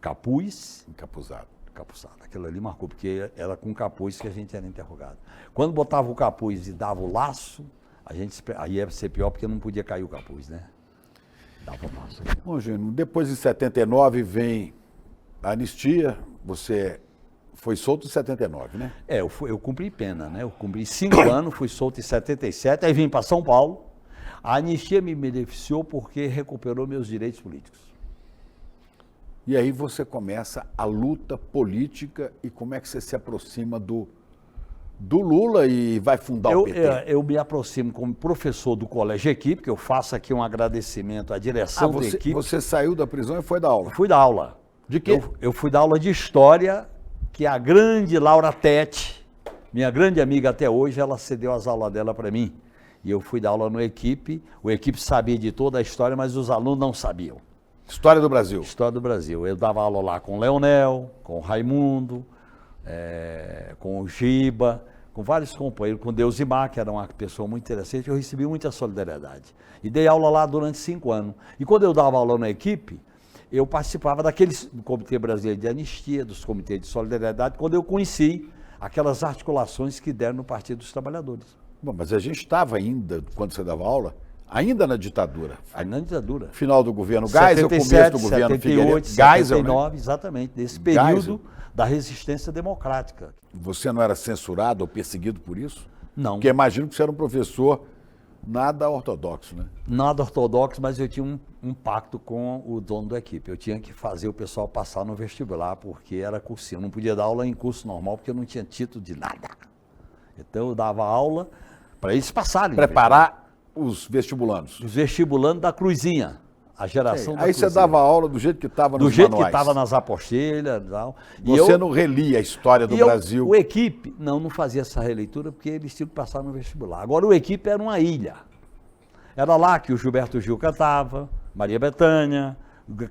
capuz. Encapuzado. Encapuçado. Aquilo ali marcou, porque era com capuz que a gente era interrogado. Quando botava o capuz e dava o laço, aí ia ser pior, porque não podia cair o capuz, né? Dava o laço. Bom, Júnior, depois de 79 vem A anistia, você foi solto em 79, né? Eu cumpri pena, né? Eu cumpri 5 anos, fui solto em 77, aí vim para São Paulo. A anistia me beneficiou porque recuperou meus direitos políticos. E aí você começa a luta política e como é que você se aproxima do Lula e vai fundar o PT? Eu me aproximo como professor do Colégio Equipe, que eu faço aqui um agradecimento à direção da equipe. Você saiu da prisão e foi dar aula? Fui dar aula. De quê? Eu fui dar aula de História, que a grande Laura Tete, minha grande amiga até hoje, ela cedeu as aulas dela para mim. E eu fui dar aula no Equipe, o Equipe sabia de toda a história, mas os alunos não sabiam. História do Brasil. História do Brasil. Eu dava aula lá com o Leonel, com o Raimundo, com o Giba, com vários companheiros, com Deusimar, que era uma pessoa muito interessante, eu recebi muita solidariedade. E dei aula lá durante 5 anos. E quando eu dava aula na Equipe, eu participava do Comitê Brasileiro de Anistia, dos Comitês de Solidariedade, quando eu conheci aquelas articulações que deram no Partido dos Trabalhadores. Bom, mas a gente estava ainda, quando você dava aula, ainda na ditadura. Ainda na ditadura. Final do governo Geisel, começo do governo Figueiredo. 79, né? Exatamente, nesse período Geisel. Da resistência democrática. Você não era censurado ou perseguido por isso? Não. Porque imagino que você era um professor nada ortodoxo, né? Nada ortodoxo, mas eu tinha um pacto com o dono da equipe. Eu tinha que fazer o pessoal passar no vestibular, porque era cursinho. Eu não podia dar aula em curso normal, porque eu não tinha título de nada. Então eu dava aula para eles passarem. Preparar os vestibulandos. Os vestibulandos da Cruzinha, a geração da Aí Cruzinha. você dava aula do jeito que estava nos do jeito manuais. que estava nas apostilhas e tal. Você não relia a história do Brasil? O Equipe, não fazia essa releitura, porque eles tinham que passar no vestibular. Agora o Equipe era uma ilha. Era lá que o Gilberto Gil cantava, Maria Bethânia,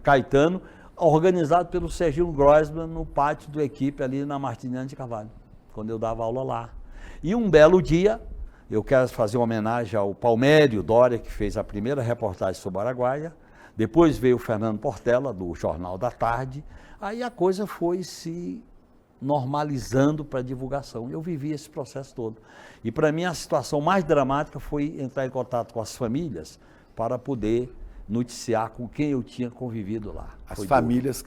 Caetano, organizado pelo Serginho Groisman no pátio do Equipe ali na Martiniano de Carvalho, quando eu dava aula lá. E um belo dia, eu quero fazer uma homenagem ao Palmério Dória, que fez a primeira reportagem sobre Araguaia. Depois veio o Fernando Portela, do Jornal da Tarde. Aí a coisa foi se normalizando para divulgação. Eu vivi esse processo todo. E para mim a situação mais dramática foi entrar em contato com as famílias para poder noticiar com quem eu tinha convivido lá. As famílias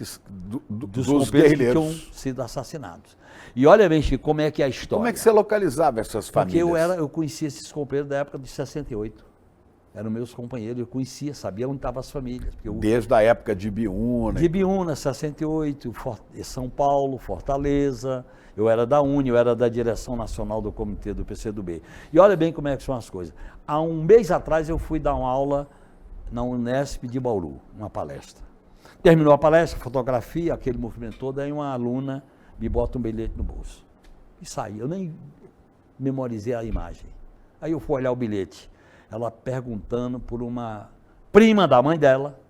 dos guerrilheiros guerrilheiros que tinham sido assassinados. E olha bem, Chico, como é que é a história. Como é que você localizava essas famílias? Porque eu conhecia esses companheiros da época de 68. Eram meus companheiros, eu conhecia, sabia onde estavam as famílias. Desde a época de Ibiúna. De Ibiúna, 68, São Paulo, Fortaleza. Eu era da UNE, eu era da direção nacional do comitê do PCdoB. E olha bem como é que são as coisas. Há um mês atrás eu fui dar uma aula na Unesp de Bauru, uma palestra. Terminou a palestra, fotografia, aquele movimento todo, aí uma aluna me bota um bilhete no bolso. E saí, eu nem memorizei a imagem. Aí eu fui olhar o bilhete, ela perguntando por uma prima da mãe dela,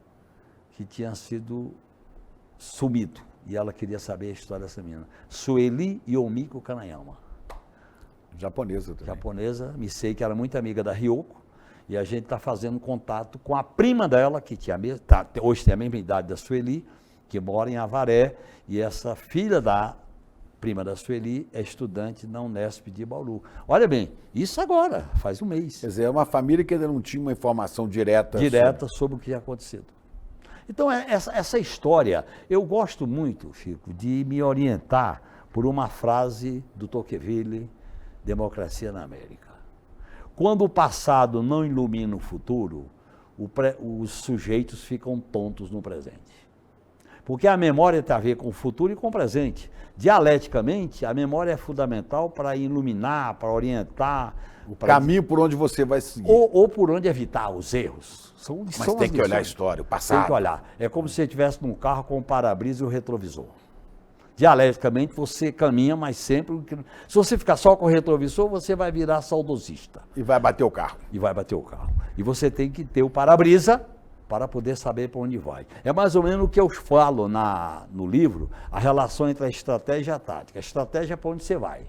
que tinha sido sumido. E ela queria saber a história dessa menina. Sueli Yomiko Kanayama. Japonesa também. Japonesa, me sei que era muito amiga da Ryoko. E a gente está fazendo contato com a prima dela, que tinha hoje tem a mesma idade da Sueli, que mora em Avaré, e essa filha da prima da Sueli é estudante na Unesp de Bauru. Olha bem, isso agora, faz um mês. Quer dizer, é uma família que ainda não tinha uma informação direta sobre o que tinha acontecido. Então, essa história, eu gosto muito, Chico, de me orientar por uma frase do Tocqueville, Democracia na América. Quando o passado não ilumina o futuro, os sujeitos ficam tontos no presente. Porque a memória tem a ver com o futuro e com o presente. Dialeticamente, a memória é fundamental para iluminar, para orientar. O caminho por onde você vai seguir. Ou por onde evitar os erros. Mas tem que olhar a história, o passado. Tem que olhar. É como se você estivesse num carro com o para-brisa e o retrovisor. Dialeticamente, você caminha, mas sempre... Se você ficar só com o retrovisor, você vai virar saudosista. E vai bater o carro. E vai bater o carro. E você tem que ter o para-brisa para poder saber para onde vai. É mais ou menos o que eu falo no livro, a relação entre a estratégia e a tática. A estratégia é para onde você vai.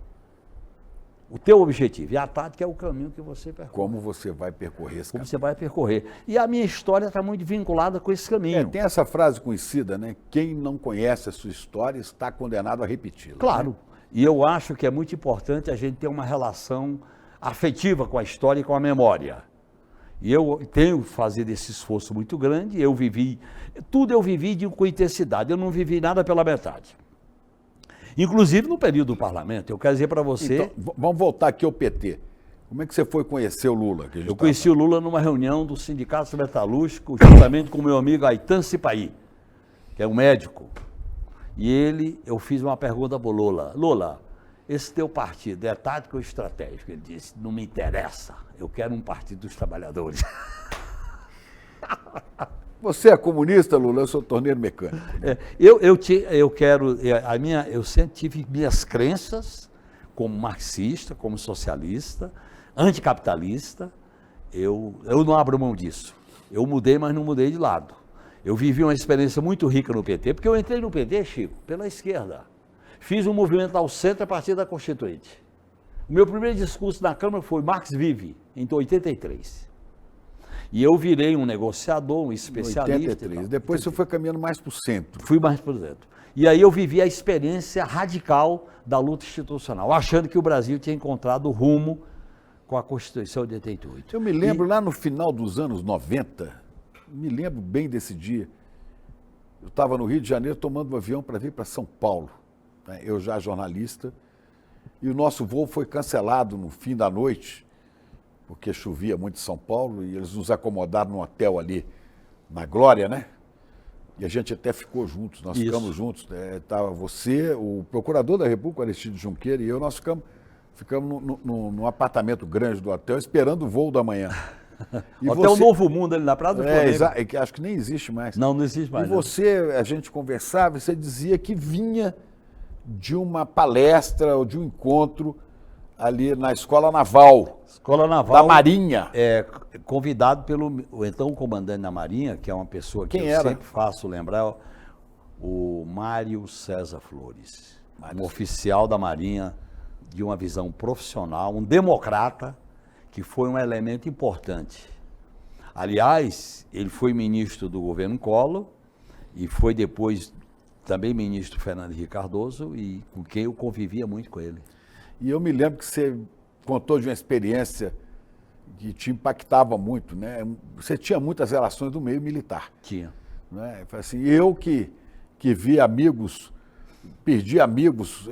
O teu objetivo. E a tática é o caminho que você percorre. Como você vai percorrer esse caminho. Como você vai percorrer. E a minha história está muito vinculada com esse caminho. Tem essa frase conhecida, né? Quem não conhece a sua história está condenado a repeti-la. Claro. Né? E eu acho que é muito importante a gente ter uma relação afetiva com a história e com a memória. E eu tenho fazido esse esforço muito grande, eu vivi com intensidade, eu não vivi nada pela metade. Inclusive no período do parlamento, eu quero dizer para você... Então, vamos voltar aqui ao PT. Como é que você foi conhecer o Lula? Eu conheci o Lula numa reunião do Sindicato Metalúrgico, juntamente com o meu amigo Aitan Sipaí, que é um médico. E eu fiz uma pergunta para o Lula. Lula, esse teu partido é tático ou estratégico? Ele disse, não me interessa, eu quero um partido dos trabalhadores. Você é comunista, Lula? Eu sou torneiro mecânico. Eu sempre tive minhas crenças como marxista, como socialista, anticapitalista. Eu não abro mão disso. Eu mudei, mas não mudei de lado. Eu vivi uma experiência muito rica no PT, porque eu entrei no PT, Chico, pela esquerda. Fiz um movimento ao centro a partir da Constituinte. O meu primeiro discurso na Câmara foi Marx Vive, em 83. E eu virei um negociador, um especialista. 83. Depois você foi caminhando mais para o centro. Fui mais para o centro. E aí eu vivi a experiência radical da luta institucional, achando que o Brasil tinha encontrado o rumo com a Constituição de 88. Eu me lembro lá no final dos anos 90, me lembro bem desse dia. Eu estava no Rio de Janeiro tomando um avião para vir para São Paulo. Eu já jornalista. E o nosso voo foi cancelado no fim da noite, porque chovia muito em São Paulo, e eles nos acomodaram num hotel ali na Glória, né? E a gente até ficou juntos, nós ficamos juntos. Estava você, o procurador da República, Aristides Junqueira, e eu, nós ficamos num apartamento grande do hotel, esperando o voo da manhã. E Hotel Novo Mundo, ali na Praça do Flamengo. Que acho que nem existe mais. Não existe mais. E você, a gente conversava, e você dizia que vinha de uma palestra ou de um encontro ali na Escola Naval. Escola Naval. Da Marinha. Convidado pelo então comandante da Marinha, que é uma pessoa que sempre faço lembrar, o Mário César Flores. Um oficial da Marinha de uma visão profissional, um democrata, que foi um elemento importante. Aliás, ele foi ministro do governo Collor e foi depois também ministro Fernando Henrique Cardoso, e com quem eu convivia muito com ele. E eu me lembro que você contou de uma experiência que te impactava muito, né? Você tinha muitas relações do meio militar. Tinha. Né? Assim, eu que vi amigos, perdi amigos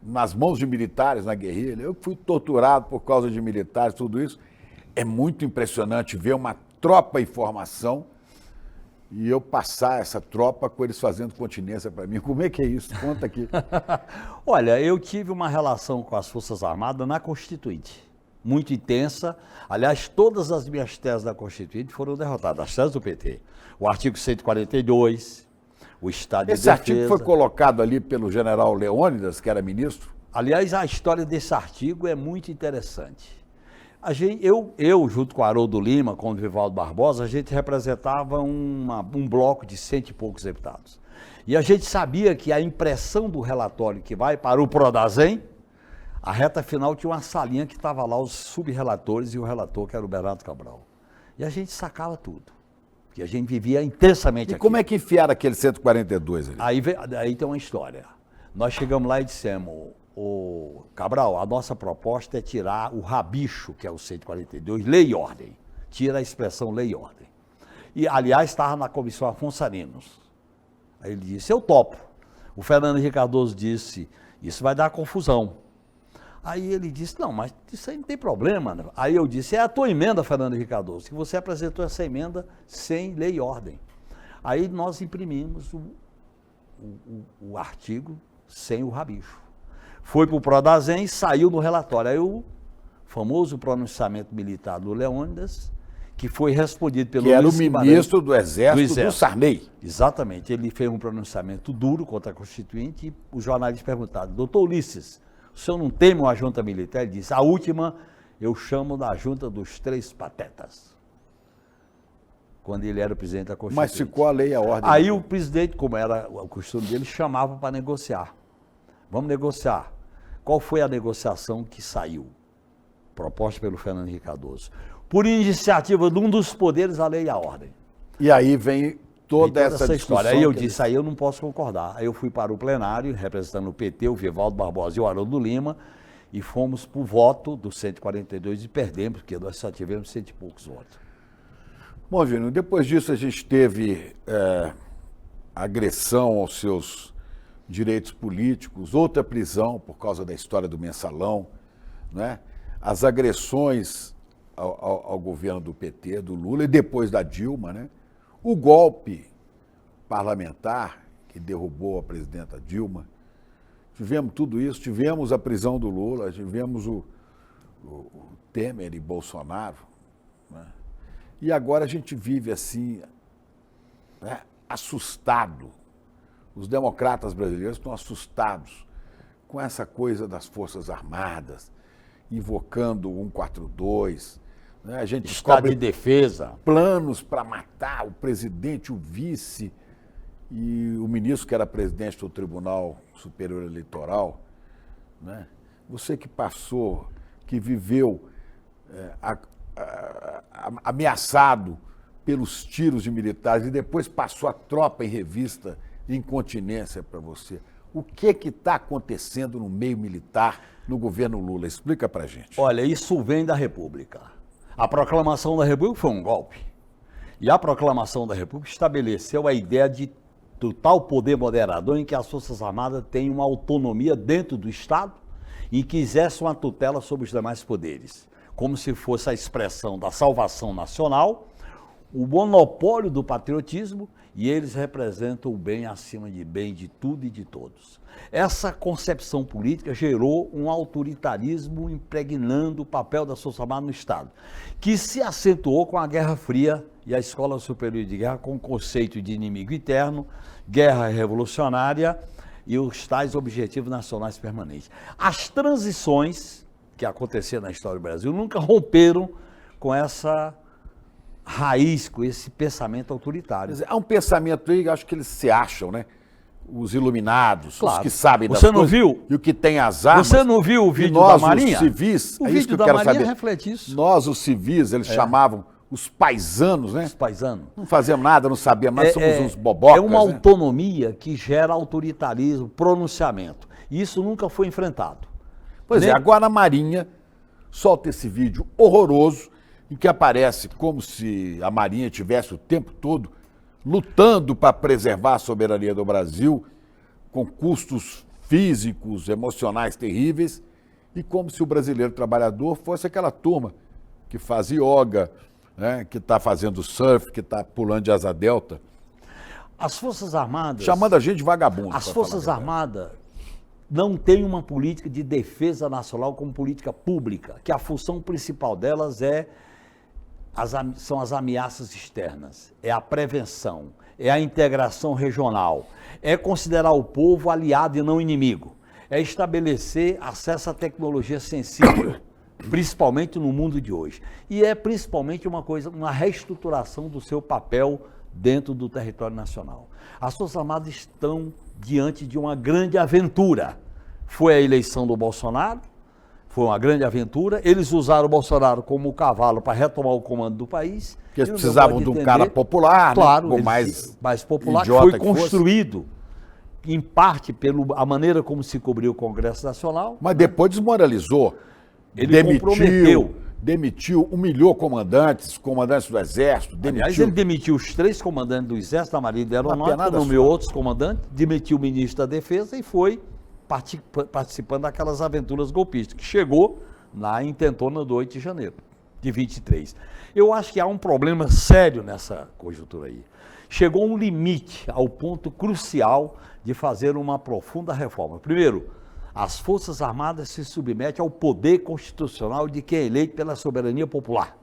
nas mãos de militares na guerrilha, eu fui torturado por causa de militares, tudo isso. É muito impressionante ver uma tropa em formação e eu passar essa tropa com eles fazendo continência para mim. Como é que é isso? Conta aqui. Olha, eu tive uma relação com as Forças Armadas na Constituinte, muito intensa. Aliás, todas as minhas teses da Constituinte foram derrotadas, as teses do PT. O artigo 142, o Estado de Defesa. Esse artigo foi colocado ali pelo general Leônidas, que era ministro? Aliás, a história desse artigo é muito interessante. Eu, junto com Haroldo Lima, com o Vivaldo Barbosa, a gente representava um bloco de 100 e poucos deputados. E a gente sabia que a impressão do relatório que vai para o Prodazem, a reta final tinha uma salinha que estava lá os subrelatores e o relator, que era o Bernardo Cabral. E a gente sacava tudo, porque a gente vivia intensamente aqui. E como é que enfiaram aquele 142 ali? Aí tem uma história. Nós chegamos lá e dissemos... Cabral, a nossa proposta é tirar o rabicho, que é o 142, lei e ordem. Tira a expressão lei e ordem. E, aliás, estava na comissão Afonso Arinos. Aí ele disse, eu topo. O Fernando Henrique Cardoso disse, isso vai dar confusão. Aí ele disse, não, mas isso aí não tem problema. Né? Aí eu disse, é a tua emenda, Fernando Henrique Cardoso, que você apresentou essa emenda sem lei e ordem. Aí nós imprimimos o artigo sem o rabicho. Foi para o Prodazem e saiu no relatório. Aí o famoso pronunciamento militar do Leônidas, que foi respondido pelo... Que era o ministro do Exército do Sarney. Exatamente. Ele fez um pronunciamento duro contra a Constituinte e os jornalistas perguntaram, doutor Ulisses, o senhor não teme uma junta militar? Ele disse, a última eu chamo da junta dos 3 patetas. Quando ele era o presidente da Constituinte. Mas ficou a lei e a ordem. Aí o presidente, como era o costume dele, chamava para negociar. Vamos negociar. Qual foi a negociação que saiu? Proposta pelo Fernando Henrique Cardoso. Por iniciativa de um dos poderes, a lei e a ordem. E aí vem toda essa história. Aí eu disse, aí eu não posso concordar. Aí eu fui para o plenário, representando o PT, o Vivaldo Barbosa e o Haroldo Lima, e fomos para o voto do 142 e perdemos, porque nós só tivemos 100 e poucos votos. Bom, Júnior, depois disso a gente teve agressão aos seus direitos políticos, outra prisão por causa da história do mensalão, né? As agressões ao governo do PT, do Lula, e depois da Dilma, né? O golpe parlamentar que derrubou a presidenta Dilma. Tivemos tudo isso, tivemos a prisão do Lula, tivemos o Temer e Bolsonaro, né? E agora a gente vive assim, né, assustado. Os democratas brasileiros estão assustados com essa coisa das Forças Armadas, invocando o 142. Né? A gente Estado de defesa. Planos para matar o presidente, o vice e o ministro que era presidente do Tribunal Superior Eleitoral. Né? Você que passou, que viveu ameaçado pelos tiros de militares e depois passou a tropa em revista de incontinência para você. O que está acontecendo no meio militar no governo Lula? Explica para a gente. Olha, isso vem da República. A proclamação da República foi um golpe. E a proclamação da República estabeleceu a ideia do tal poder moderador em que as Forças Armadas têm uma autonomia dentro do Estado e que exercem uma tutela sobre os demais poderes, como se fosse a expressão da salvação nacional, o monopólio do patriotismo, e eles representam o bem acima de bem de tudo e de todos. Essa concepção política gerou um autoritarismo impregnando o papel das Forças Armadas no Estado, que se acentuou com a Guerra Fria e a Escola Superior de Guerra com o conceito de inimigo interno, guerra revolucionária e os tais objetivos nacionais permanentes. As transições que aconteceram na história do Brasil nunca romperam com essa raiz, com esse pensamento autoritário. Há um pensamento aí, acho que eles se acham, né? Os iluminados, claro, os que sabem das você não coisas, viu? E o que tem as armas. Você não viu o vídeo nós, da Marinha? Os civis, o é isso vídeo que eu da quero Marinha saber. reflete isso. Nós, os civis, eles chamavam os paisanos, né? Os paisanos. Não fazíamos nada, não sabíamos, mas somos uns bobocas. É uma né? autonomia que gera autoritarismo, pronunciamento. E isso nunca foi enfrentado. Pois é, agora a Marinha solta esse vídeo horroroso em que aparece como se a Marinha tivesse o tempo todo lutando para preservar a soberania do Brasil, com custos físicos, emocionais terríveis, e como se o brasileiro trabalhador fosse aquela turma que faz yoga, né, que está fazendo surf, que está pulando de asa delta. As Forças Armadas... Chamando a gente de vagabundo. As Forças Armadas não têm uma política de defesa nacional como política pública, que a função principal delas são as ameaças externas, é a prevenção, é a integração regional, é considerar o povo aliado e não inimigo, é estabelecer acesso à tecnologia sensível, principalmente no mundo de hoje. E é principalmente uma reestruturação do seu papel dentro do território nacional. As Forças Armadas estão diante de uma grande aventura. Foi a eleição do Bolsonaro, foi uma grande aventura. Eles usaram o Bolsonaro como cavalo para retomar o comando do país. Porque eles precisavam de um cara popular, claro, né? mais popular, que idiota foi construído, em parte, pela maneira como se cobriu o Congresso Nacional. Mas depois desmoralizou. Ele demitiu, humilhou comandantes do Exército, demitiu. Aliás, ele demitiu os 3 comandantes do Exército, da Marinha e da Aeronáutica, nomeou outros comandantes, demitiu o ministro da Defesa e foi participando daquelas aventuras golpistas, que chegou na intentona do 8 de janeiro de 23. Eu acho que há um problema sério nessa conjuntura aí. Chegou um limite, ao ponto crucial de fazer uma profunda reforma. Primeiro, as Forças Armadas se submetem ao poder constitucional de quem é eleito pela soberania popular.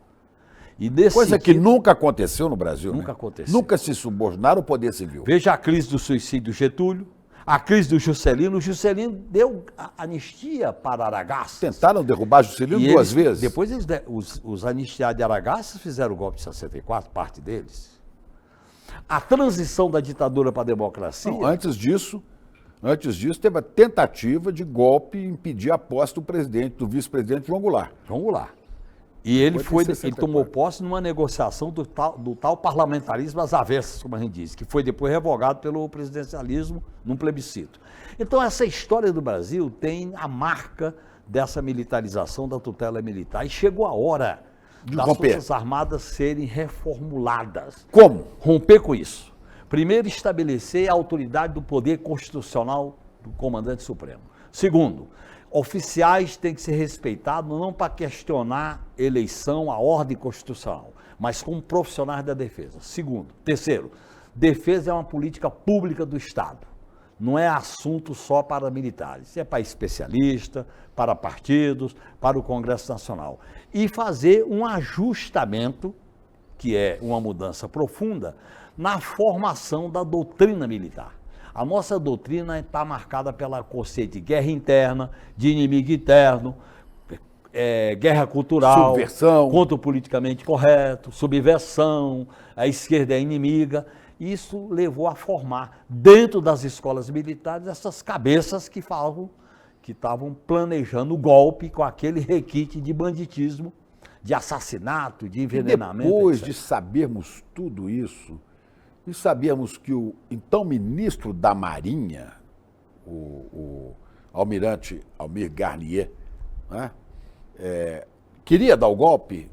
E coisa que nunca aconteceu no Brasil. Nunca né? aconteceu. Nunca se subordinaram ao poder civil. Veja a crise do suicídio Getúlio, a crise do Juscelino. O Juscelino deu anistia para Aragaças. Tentaram derrubar Juscelino duas vezes. Depois os anistiados de Aragaças fizeram o golpe de 64, parte deles. A transição da ditadura para a democracia... Não, antes disso, teve a tentativa de golpe e impedir a posse do vice-presidente João Goulart. E ele tomou posse numa negociação do tal parlamentarismo às avessas, como a gente diz, que foi depois revogado pelo presidencialismo num plebiscito. Então, essa história do Brasil tem a marca dessa militarização da tutela militar. E chegou a hora das Forças Armadas serem reformuladas. Como? Romper com isso. Primeiro, estabelecer a autoridade do poder constitucional do comandante supremo. Segundo, oficiais têm que ser respeitados não para questionar eleição, a ordem constitucional, mas como profissionais da defesa. Segundo. Terceiro, defesa é uma política pública do Estado. Não é assunto só para militares, é para especialistas, para partidos, para o Congresso Nacional. E fazer um ajustamento, que é uma mudança profunda, na formação da doutrina militar. A nossa doutrina está marcada pela conceito de guerra interna, de inimigo interno, guerra cultural, subversão, contra o politicamente correto, subversão, a esquerda é inimiga. Isso levou a formar, dentro das escolas militares, essas cabeças que estavam planejando o golpe com aquele requinte de banditismo, de assassinato, de envenenamento. E depois etc. de sabermos tudo isso, e sabíamos que o então ministro da Marinha, o almirante Almir Garnier, né, queria dar o golpe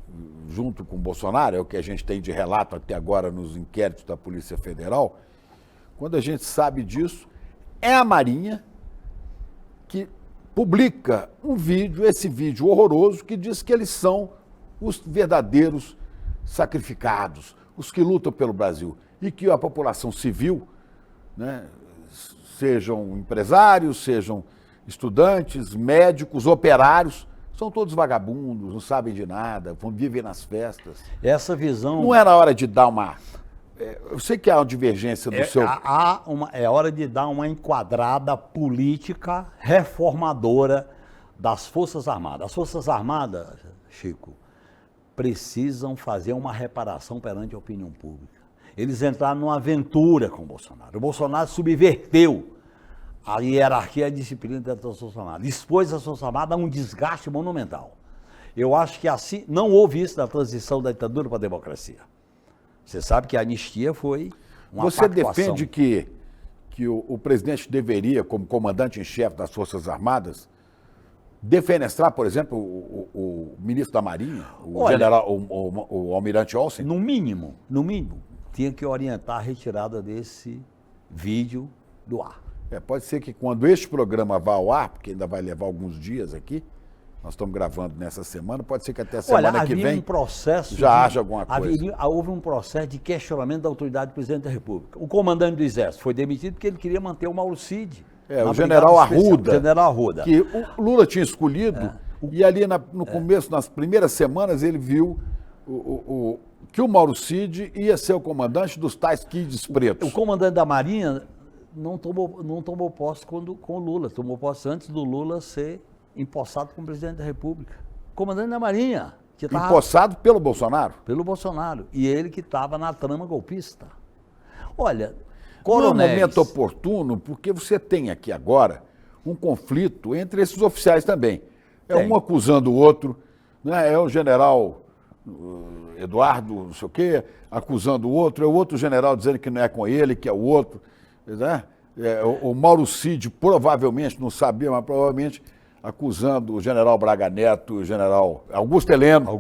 junto com o Bolsonaro, é o que a gente tem de relato até agora nos inquéritos da Polícia Federal. Quando a gente sabe disso, é a Marinha que publica um vídeo, esse vídeo horroroso, que diz que eles são os verdadeiros sacrificados, os que lutam pelo Brasil, e que a população civil, né, sejam empresários, sejam estudantes, médicos, operários, são todos vagabundos, não sabem de nada, vivem nas festas. Essa visão... Não era hora de dar uma... Eu sei que há uma divergência do seu... É hora de dar uma enquadrada política reformadora das Forças Armadas. As Forças Armadas, Chico, precisam fazer uma reparação perante a opinião pública. Eles entraram numa aventura com o Bolsonaro. O Bolsonaro subverteu a hierarquia e a disciplina das Forças Armadas. Expôs as Forças Armadas a um desgaste monumental. Eu acho que assim, não houve isso na transição da ditadura para a democracia. Você sabe que a anistia foi uma Você pactuação. defende que o presidente deveria, como comandante em chefe das Forças Armadas, defenestrar, por exemplo, o ministro da Marinha, o almirante Olsen? No mínimo, tinha que orientar a retirada desse vídeo do ar. Pode ser que quando este programa vá ao ar, porque ainda vai levar alguns dias aqui, nós estamos gravando nessa semana, pode ser que até a semana que vem já haja alguma coisa. Houve um processo de questionamento da autoridade do presidente da República. O comandante do Exército foi demitido porque ele queria manter o Mauro Cid. O general Arruda. Que o Lula tinha escolhido, e ali no começo, nas primeiras semanas, ele viu que o Mauro Cid ia ser o comandante dos tais kids pretos. O comandante da Marinha não tomou posse com o Lula, tomou posse antes do Lula ser empossado como presidente da República. Comandante da Marinha. Empossado pelo Bolsonaro? Pelo Bolsonaro. E ele que estava na trama golpista. Olha, coronéis... Não é um momento oportuno, porque você tem aqui agora um conflito entre esses oficiais também. Um acusando o outro, né? É o general Eduardo, não sei o quê, acusando o outro, é o outro general dizendo que não é com ele, que é o outro. Né? O Mauro Cid provavelmente, não sabia, mas provavelmente acusando o general Braga Neto, o general Augusto Heleno.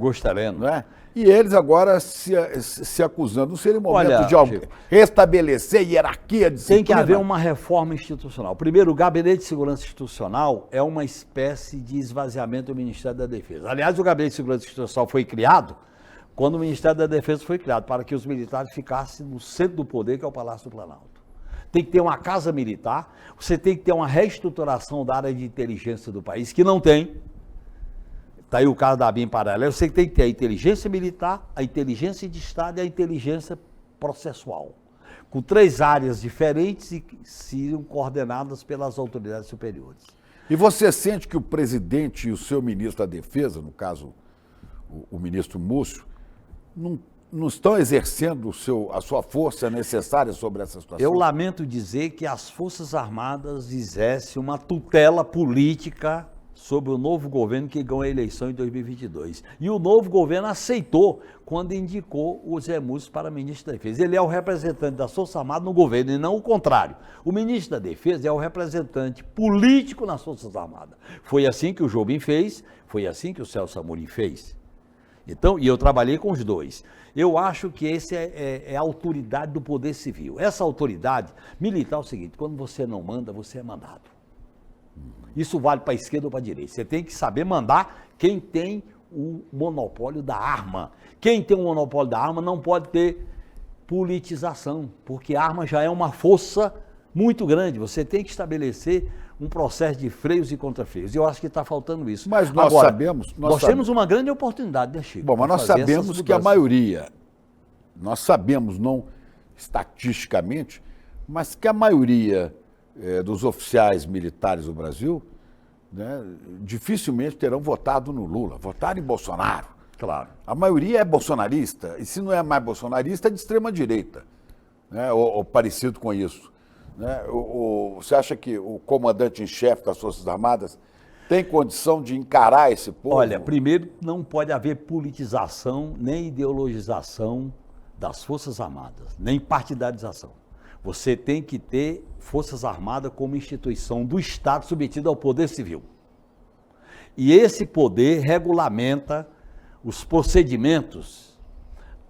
Né? E eles agora se acusando. Não seria o momento de restabelecer hierarquia, disciplina? Tem que haver uma reforma institucional. Primeiro, o Gabinete de Segurança Institucional é uma espécie de esvaziamento do Ministério da Defesa. Aliás, o Gabinete de Segurança Institucional foi criado quando o Ministério da Defesa foi criado, para que os militares ficassem no centro do poder, que é o Palácio do Planalto. Tem que ter uma casa militar, você tem que ter uma reestruturação da área de inteligência do país, que não tem. Está aí o caso da ABIN paralelo. Você tem que ter a inteligência militar, a inteligência de Estado e a inteligência processual. Com 3 áreas diferentes e seriam coordenadas pelas autoridades superiores. E você sente que o presidente e o seu ministro da Defesa, no caso o ministro Múcio, não estão exercendo a sua força necessária sobre essa situação? Eu lamento dizer que as Forças Armadas exercem uma tutela política sobre o novo governo que ganhou a eleição em 2022. E o novo governo aceitou quando indicou o Zé Múcio para ministro da Defesa. Ele é o representante das Forças Armadas no governo e não o contrário. O ministro da Defesa é o representante político nas Forças Armadas. Foi assim que o Jobim fez, foi assim que o Celso Amorim fez. Então, e eu trabalhei com os dois. Eu acho que esse é a autoridade do poder civil. Essa autoridade militar é o seguinte: quando você não manda, você é mandado. Isso vale para a esquerda ou para a direita. Você tem que saber mandar quem tem o monopólio da arma. Quem tem o monopólio da arma não pode ter politização, porque a arma já é uma força muito grande. Você tem que estabelecer um processo de freios e contrafreios. Eu acho que está faltando isso. Mas nós agora, sabemos... Nós temos uma grande oportunidade, né, Chico? Bom, mas nós sabemos que a maioria, nós sabemos, não estatisticamente, mas que a maioria dos oficiais militares do Brasil, né, dificilmente terão votado no Lula, votaram em Bolsonaro. Claro. A maioria é bolsonarista, e se não é mais bolsonarista, é de extrema-direita, né, ou parecido com isso. Né? Você acha que o comandante-em-chefe das Forças Armadas tem condição de encarar esse povo? Olha, primeiro, não pode haver politização nem ideologização das Forças Armadas, nem partidarização. Você tem que ter Forças Armadas como instituição do Estado submetida ao poder civil. E esse poder regulamenta os procedimentos,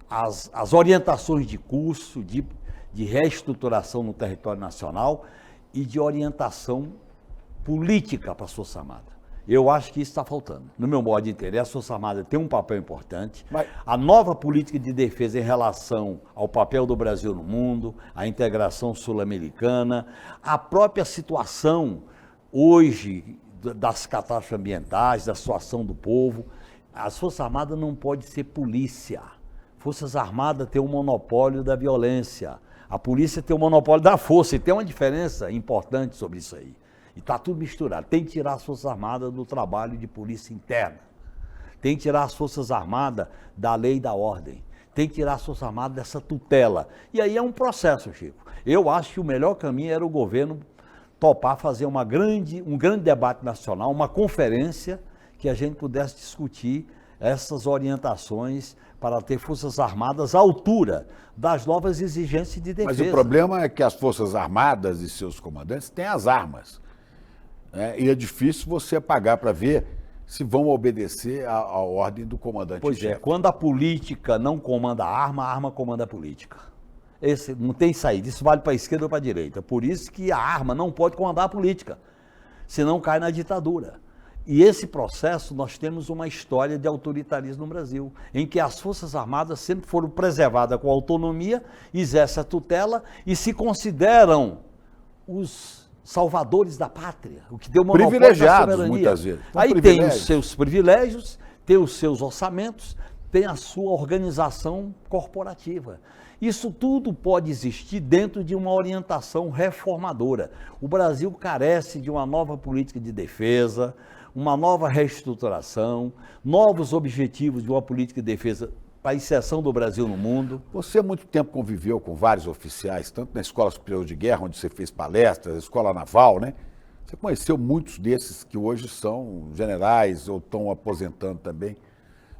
as orientações de curso, de reestruturação no território nacional e de orientação política para a Força Armada. Eu acho que isso está faltando. No meu modo de entender, a Força Armada tem um papel importante. A nova política de defesa em relação ao papel do Brasil no mundo, a integração sul-americana, a própria situação hoje das catástrofes ambientais, da situação do povo. As Forças Armadas não podem ser polícia. Forças Armadas têm um monopólio da violência. A polícia tem o monopólio da força, e tem uma diferença importante sobre isso aí. E está tudo misturado. Tem que tirar as Forças Armadas do trabalho de polícia interna. Tem que tirar as Forças Armadas da lei e da ordem. Tem que tirar as Forças Armadas dessa tutela. E aí é um processo, Chico. Eu acho que o melhor caminho era o governo topar fazer um grande debate nacional, uma conferência que a gente pudesse discutir essas orientações para ter Forças Armadas à altura das novas exigências de defesa. Mas o problema é que as Forças Armadas e seus comandantes têm as armas. Né? E é difícil você pagar para ver se vão obedecer à ordem do comandante. Pois é, quando a política não comanda a arma comanda a política. Esse não tem saída, isso vale para a esquerda ou para a direita. Por isso que a arma não pode comandar a política, senão cai na ditadura. E esse processo, nós temos uma história de autoritarismo no Brasil, em que as Forças Armadas sempre foram preservadas com autonomia, exercem a tutela e se consideram os salvadores da pátria, o que deu uma privilegiados muitas vezes. Aí tem os seus privilégios, tem os seus orçamentos, tem a sua organização corporativa. Isso tudo pode existir dentro de uma orientação reformadora. O Brasil carece de uma nova política de defesa, uma nova reestruturação, novos objetivos de uma política de defesa para a inserção do Brasil no mundo. Você há muito tempo conviveu com vários oficiais, tanto na Escola Superior de Guerra, onde você fez palestras, Escola Naval, né? Você conheceu muitos desses que hoje são generais ou estão aposentando também.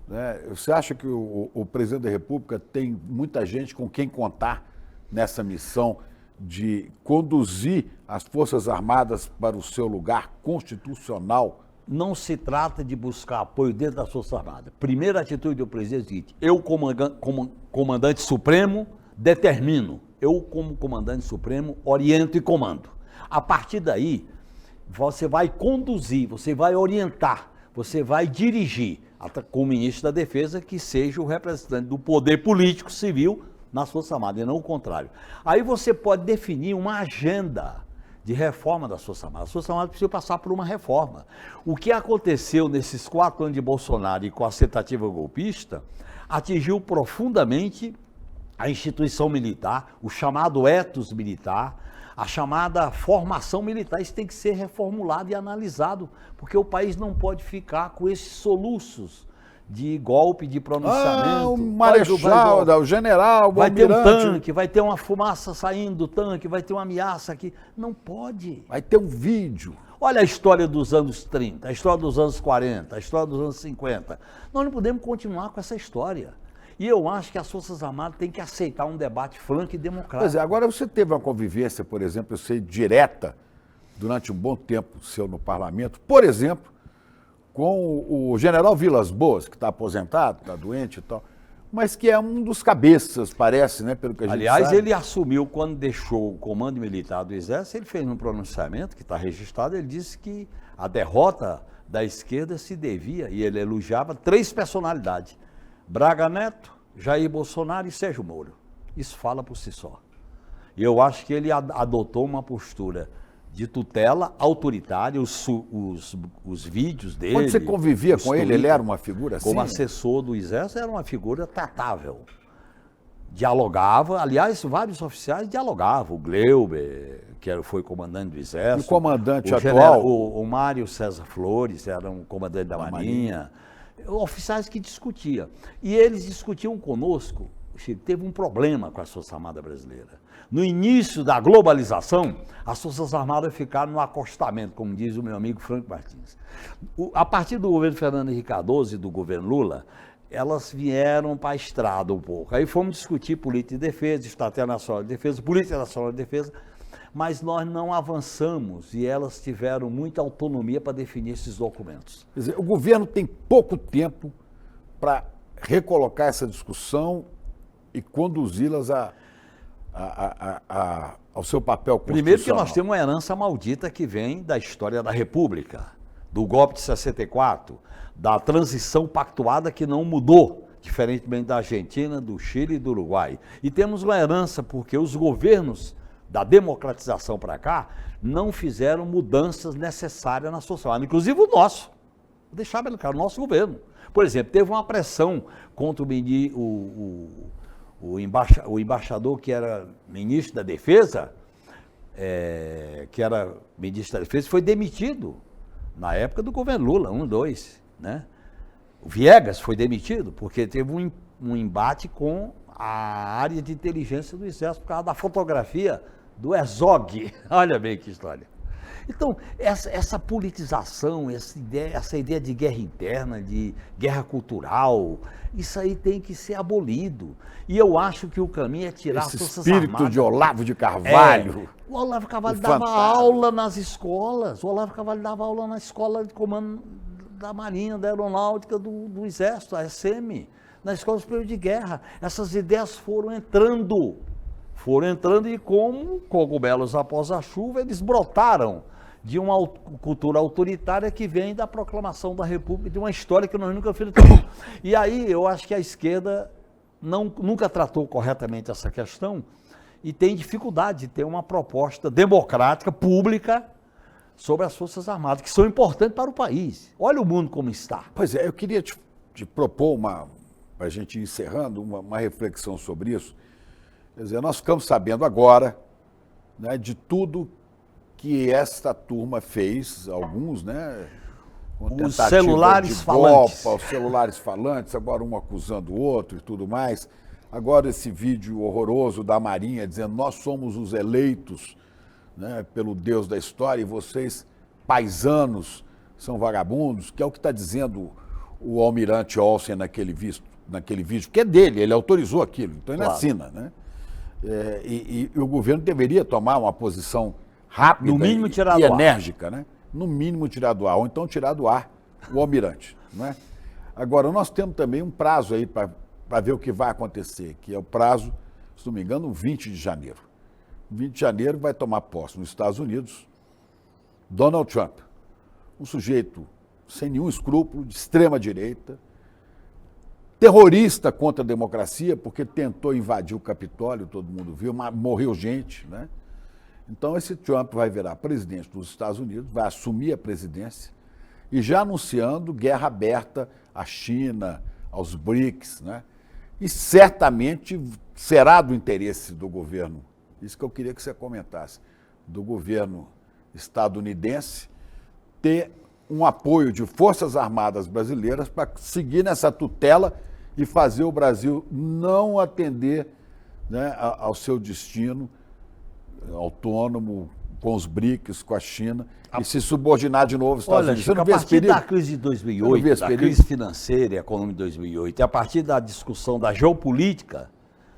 Né? Você acha que o presidente da República tem muita gente com quem contar nessa missão de conduzir as Forças Armadas para o seu lugar constitucional? Não se trata de buscar apoio dentro das Forças Armadas. Primeira atitude do presidente é a seguinte: eu, como comandante supremo, determino. Eu, como comandante supremo, oriento e comando. A partir daí, você vai conduzir, você vai orientar, você vai dirigir, com o ministro da Defesa, que seja o representante do poder político civil nas Forças Armadas, e não o contrário. Aí você pode definir uma agenda de reforma das Forças Armadas. As Forças Armadas precisam passar por uma reforma. O que aconteceu nesses 4 anos de Bolsonaro e com a tentativa golpista atingiu profundamente a instituição militar, o chamado ethos militar, a chamada formação militar. Isso tem que ser reformulado e analisado, porque o país não pode ficar com esses soluços de golpe, de pronunciamento. O marechal, o general, o vai ter almirante. um tanque, vai ter uma fumaça saindo do tanque, vai ter uma ameaça aqui. Não pode. Vai ter um vídeo. Olha a história dos anos 30, a história dos anos 40, a história dos anos 50. Nós não podemos continuar com essa história. E eu acho que as Forças Armadas têm que aceitar um debate franco e democrático. Pois é, agora você teve uma convivência, por exemplo, eu sei, direta, durante um bom tempo seu no parlamento, por exemplo, com o general Vilas Boas, que está aposentado, está doente e tal, mas que é um dos cabeças, parece, né, pelo que a gente Aliás, sabe. ele assumiu quando deixou o comando militar do Exército, ele fez um pronunciamento que está registrado, ele disse que a derrota da esquerda se devia, e ele elogiava 3 personalidades, Braga Neto, Jair Bolsonaro e Sérgio Moro. Isso fala por si só. E eu acho que ele adotou uma postura de tutela autoritária, os vídeos dele... Quando você convivia com ele, ele tweets, era uma figura assim? como assessor do Exército, era uma figura tratável. Dialogava, aliás, vários oficiais dialogavam. O Gleuber, que foi comandante do Exército. E o comandante general, atual? o Mário César Flores, era um comandante da Marinha. Oficiais que discutiam. E eles discutiam conosco. Chico, teve um problema com a Força Armada Brasileira. No início da globalização, as Forças Armadas ficaram no acostamento, como diz o meu amigo Franco Martins. A partir do governo Fernando Henrique Cardoso e do governo Lula, elas vieram para a estrada um pouco. Aí fomos discutir política de defesa, estratégia nacional de defesa, política nacional de defesa, mas nós não avançamos e elas tiveram muita autonomia para definir esses documentos. Quer dizer, o governo tem pouco tempo para recolocar essa discussão e conduzi-las ao seu papel constitucional. Primeiro que nós temos uma herança maldita que vem da história da República, do golpe de 64, da transição pactuada que não mudou, diferentemente da Argentina, do Chile e do Uruguai. E temos uma herança porque os governos da democratização para cá não fizeram mudanças necessárias na sociedade, inclusive o nosso. Vou deixar bem claro, o nosso governo. Por exemplo, teve uma pressão contra o embaixador que era ministro da Defesa, foi demitido na época do governo Lula, 1, 2, né? O Viegas foi demitido porque teve um embate com a área de inteligência do Exército por causa da fotografia do Herzog. Olha bem que história. Então, essa politização, essa ideia de guerra interna, de guerra cultural, isso aí tem que ser abolido. E eu acho que o caminho é tirar esse as Forças espírito Armadas. de Olavo de Carvalho. O Olavo de Carvalho o dava fantasma. aula nas escolas. O Olavo de Carvalho dava aula na escola de comando da Marinha, da Aeronáutica, do Exército, a SM, na Escola Superior de Guerra. Essas ideias foram entrando e como cogumelos após a chuva, eles brotaram de uma cultura autoritária que vem da proclamação da República, de uma história que nós nunca enfrentamos. E aí eu acho que a esquerda nunca tratou corretamente essa questão e tem dificuldade de ter uma proposta democrática, pública, sobre as Forças Armadas, que são importantes para o país. Olha o mundo como está. Pois é, eu queria te propor para a gente ir encerrando, uma reflexão sobre isso. Quer dizer, nós ficamos sabendo agora, né, de tudo que esta turma fez, alguns, né? Os celulares falantes. Os celulares falantes, agora um acusando o outro e tudo mais. Agora esse vídeo horroroso da Marinha dizendo nós somos os eleitos, né, pelo Deus da história e vocês, paisanos, são vagabundos, que é o que está dizendo o almirante Olsen naquele vídeo, que é dele, ele autorizou aquilo, então ele assina, né? E o governo deveria tomar uma posição rápida no mínimo e enérgica, né? No mínimo tirar do ar, ou então tirar do ar o almirante, né? Agora, nós temos também um prazo aí para ver o que vai acontecer, que é o prazo, se não me engano, 20 de janeiro. 20 de janeiro vai tomar posse nos Estados Unidos Donald Trump, um sujeito sem nenhum escrúpulo, de extrema direita, terrorista contra a democracia, porque tentou invadir o Capitólio, todo mundo viu, morreu gente, né? Então esse Trump vai virar presidente dos Estados Unidos, vai assumir a presidência e já anunciando guerra aberta à China, aos BRICS, né? E certamente será do interesse do governo, isso que eu queria que você comentasse, do governo estadunidense ter um apoio de Forças Armadas brasileiras para seguir nessa tutela e fazer o Brasil não atender, né, ao seu destino autônomo, com os BRICS, com a China, e se subordinar de novo aos Estados Unidos. Olha, a partir da crise de 2008, da crise financeira e econômica de 2008, e a partir da discussão da geopolítica,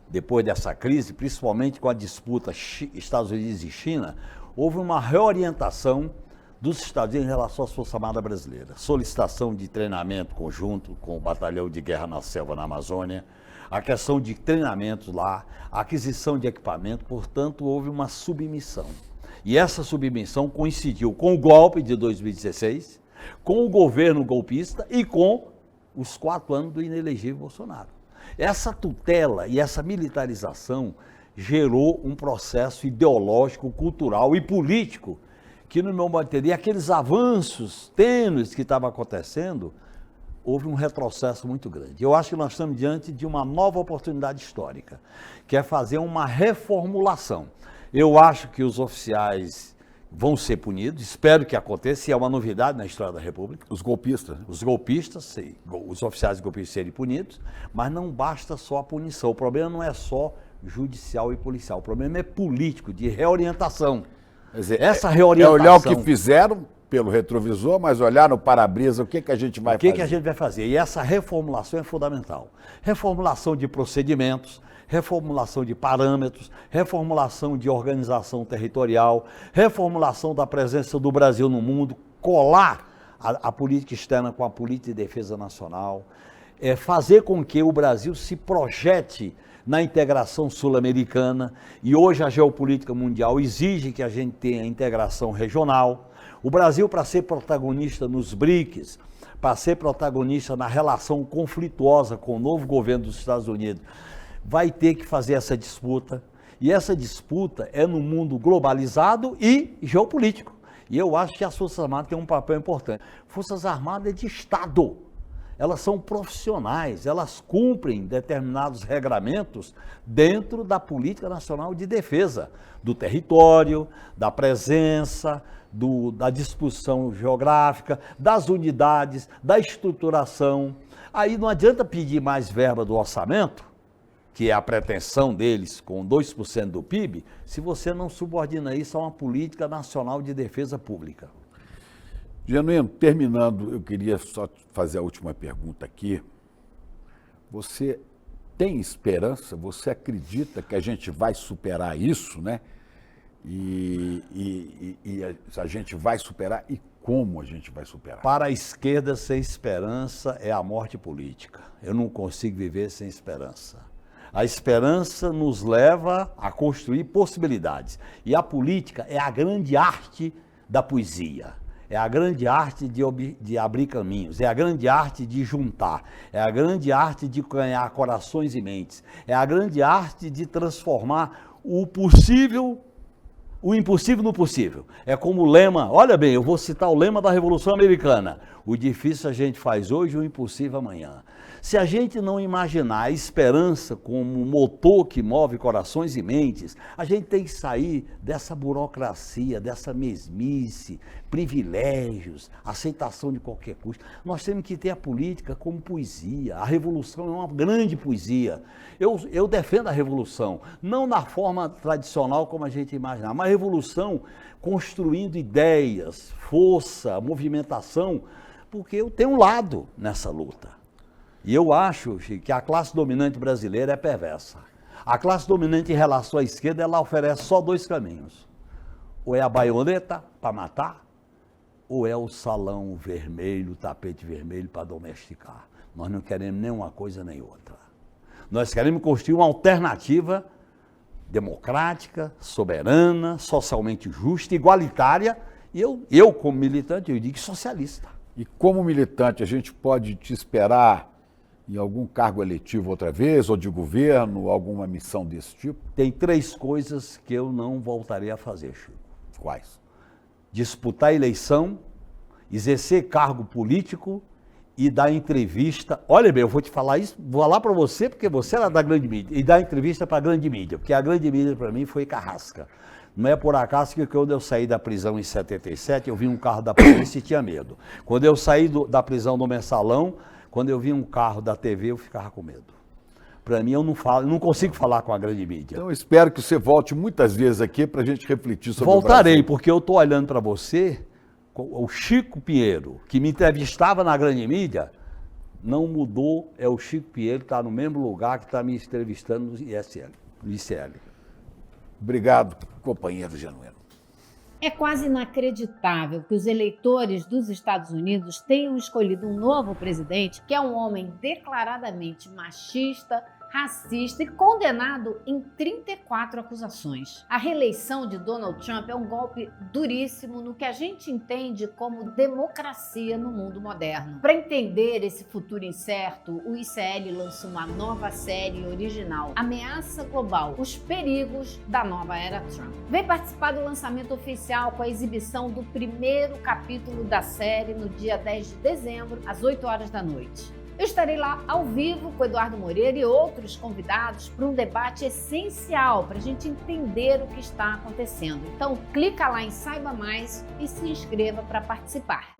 depois dessa crise, principalmente com a disputa Estados Unidos e China, houve uma reorientação dos Estados Unidos em relação às Forças Armadas Brasileiras. Solicitação de treinamento conjunto com o Batalhão de Guerra na Selva, na Amazônia, a questão de treinamentos lá, a aquisição de equipamento, portanto, houve uma submissão. E essa submissão coincidiu com o golpe de 2016, com o governo golpista e com os 4 anos do inelegível Bolsonaro. Essa tutela e essa militarização gerou um processo ideológico, cultural e político que, no meu modo de entender, aqueles avanços tênues que estavam acontecendo, houve um retrocesso muito grande. Eu acho que nós estamos diante de uma nova oportunidade histórica, que é fazer uma reformulação. Eu acho que os oficiais vão ser punidos, espero que aconteça, e é uma novidade na história da República. Os golpistas. Né? Os golpistas, sim, os oficiais golpistas serem punidos, mas não basta só a punição. O problema não é só judicial e policial, o problema é político, de reorientação. Quer dizer, essa reorientação... É olhar o que fizeram pelo retrovisor, mas olhar no para-brisa, o que a gente vai fazer? O que a gente vai fazer? E essa reformulação é fundamental. Reformulação de procedimentos, reformulação de parâmetros, reformulação de organização territorial, reformulação da presença do Brasil no mundo, colar a política externa com a política de defesa nacional, fazer com que o Brasil se projete na integração sul-americana, e hoje a geopolítica mundial exige que a gente tenha integração regional. O Brasil, para ser protagonista nos BRICS, para ser protagonista na relação conflituosa com o novo governo dos Estados Unidos, vai ter que fazer essa disputa, e essa disputa é no mundo globalizado e geopolítico. E eu acho que as Forças Armadas têm um papel importante. Forças Armadas é de Estado. Elas são profissionais, elas cumprem determinados regramentos dentro da Política Nacional de Defesa, do território, da presença, da disposição geográfica, das unidades, da estruturação. Aí não adianta pedir mais verba do orçamento, que é a pretensão deles com 2% do PIB, se você não subordina isso a uma Política Nacional de Defesa Pública. Genuíno, terminando, eu queria só fazer a última pergunta aqui. Você tem esperança? Você acredita que a gente vai superar isso, né? E a gente vai superar, e como a gente vai superar? Para a esquerda, sem esperança é a morte política. Eu não consigo viver sem esperança. A esperança nos leva a construir possibilidades. E a política é a grande arte da poesia. É a grande arte de abrir caminhos, é a grande arte de juntar, é a grande arte de ganhar corações e mentes, é a grande arte de transformar o impossível no possível. É como o lema, olha bem, eu vou citar o lema da Revolução Americana: o difícil a gente faz hoje, o impossível amanhã. Se a gente não imaginar a esperança como um motor que move corações e mentes, a gente tem que sair dessa burocracia, dessa mesmice, privilégios, aceitação de qualquer custo. Nós temos que ter a política como poesia. A revolução é uma grande poesia. Eu defendo a revolução, não na forma tradicional como a gente imaginar, mas a revolução construindo ideias, força, movimentação, porque eu tenho um lado nessa luta. E eu acho, Chico, que a classe dominante brasileira é perversa. A classe dominante em relação à esquerda, ela oferece só 2 caminhos. Ou é a baioneta para matar, ou é o salão vermelho, o tapete vermelho para domesticar. Nós não queremos nem uma coisa nem outra. Nós queremos construir uma alternativa democrática, soberana, socialmente justa, igualitária, e eu como militante, eu digo socialista. E como militante, a gente pode te esperar em algum cargo eletivo outra vez, ou de governo, alguma missão desse tipo? Tem 3 coisas que eu não voltarei a fazer, Chico. Quais? Disputar a eleição, exercer cargo político e dar entrevista. Olha bem, eu vou te falar isso, vou falar para você, porque você era da grande mídia, e dar entrevista para a grande mídia, porque a grande mídia para mim foi carrasca. Não é por acaso que quando eu saí da prisão em 77, eu vi um carro da polícia e tinha medo. Quando eu saí da prisão do Mensalão, quando eu vi um carro da TV, eu ficava com medo. Para mim, eu não consigo falar com a grande mídia. Então, eu espero que você volte muitas vezes aqui para a gente refletir sobre Voltarei, o Brasil. porque eu estou olhando para você, o Chico Pinheiro, que me entrevistava na grande mídia, não mudou, é o Chico Pinheiro que está no mesmo lugar que está me entrevistando no ICL. Obrigado, companheiro Genuíno. É quase inacreditável que os eleitores dos Estados Unidos tenham escolhido um novo presidente que é um homem declaradamente machista, racista e condenado em 34 acusações. A reeleição de Donald Trump é um golpe duríssimo no que a gente entende como democracia no mundo moderno. Para entender esse futuro incerto, o ICL lançou uma nova série original, Ameaça Global: Os Perigos da Nova Era Trump. Vem participar do lançamento oficial com a exibição do primeiro capítulo da série no dia 10 de dezembro, às 8 horas da noite. Eu estarei lá ao vivo com Eduardo Moreira e outros convidados para um debate essencial para a gente entender o que está acontecendo. Então, clica lá em Saiba Mais e se inscreva para participar.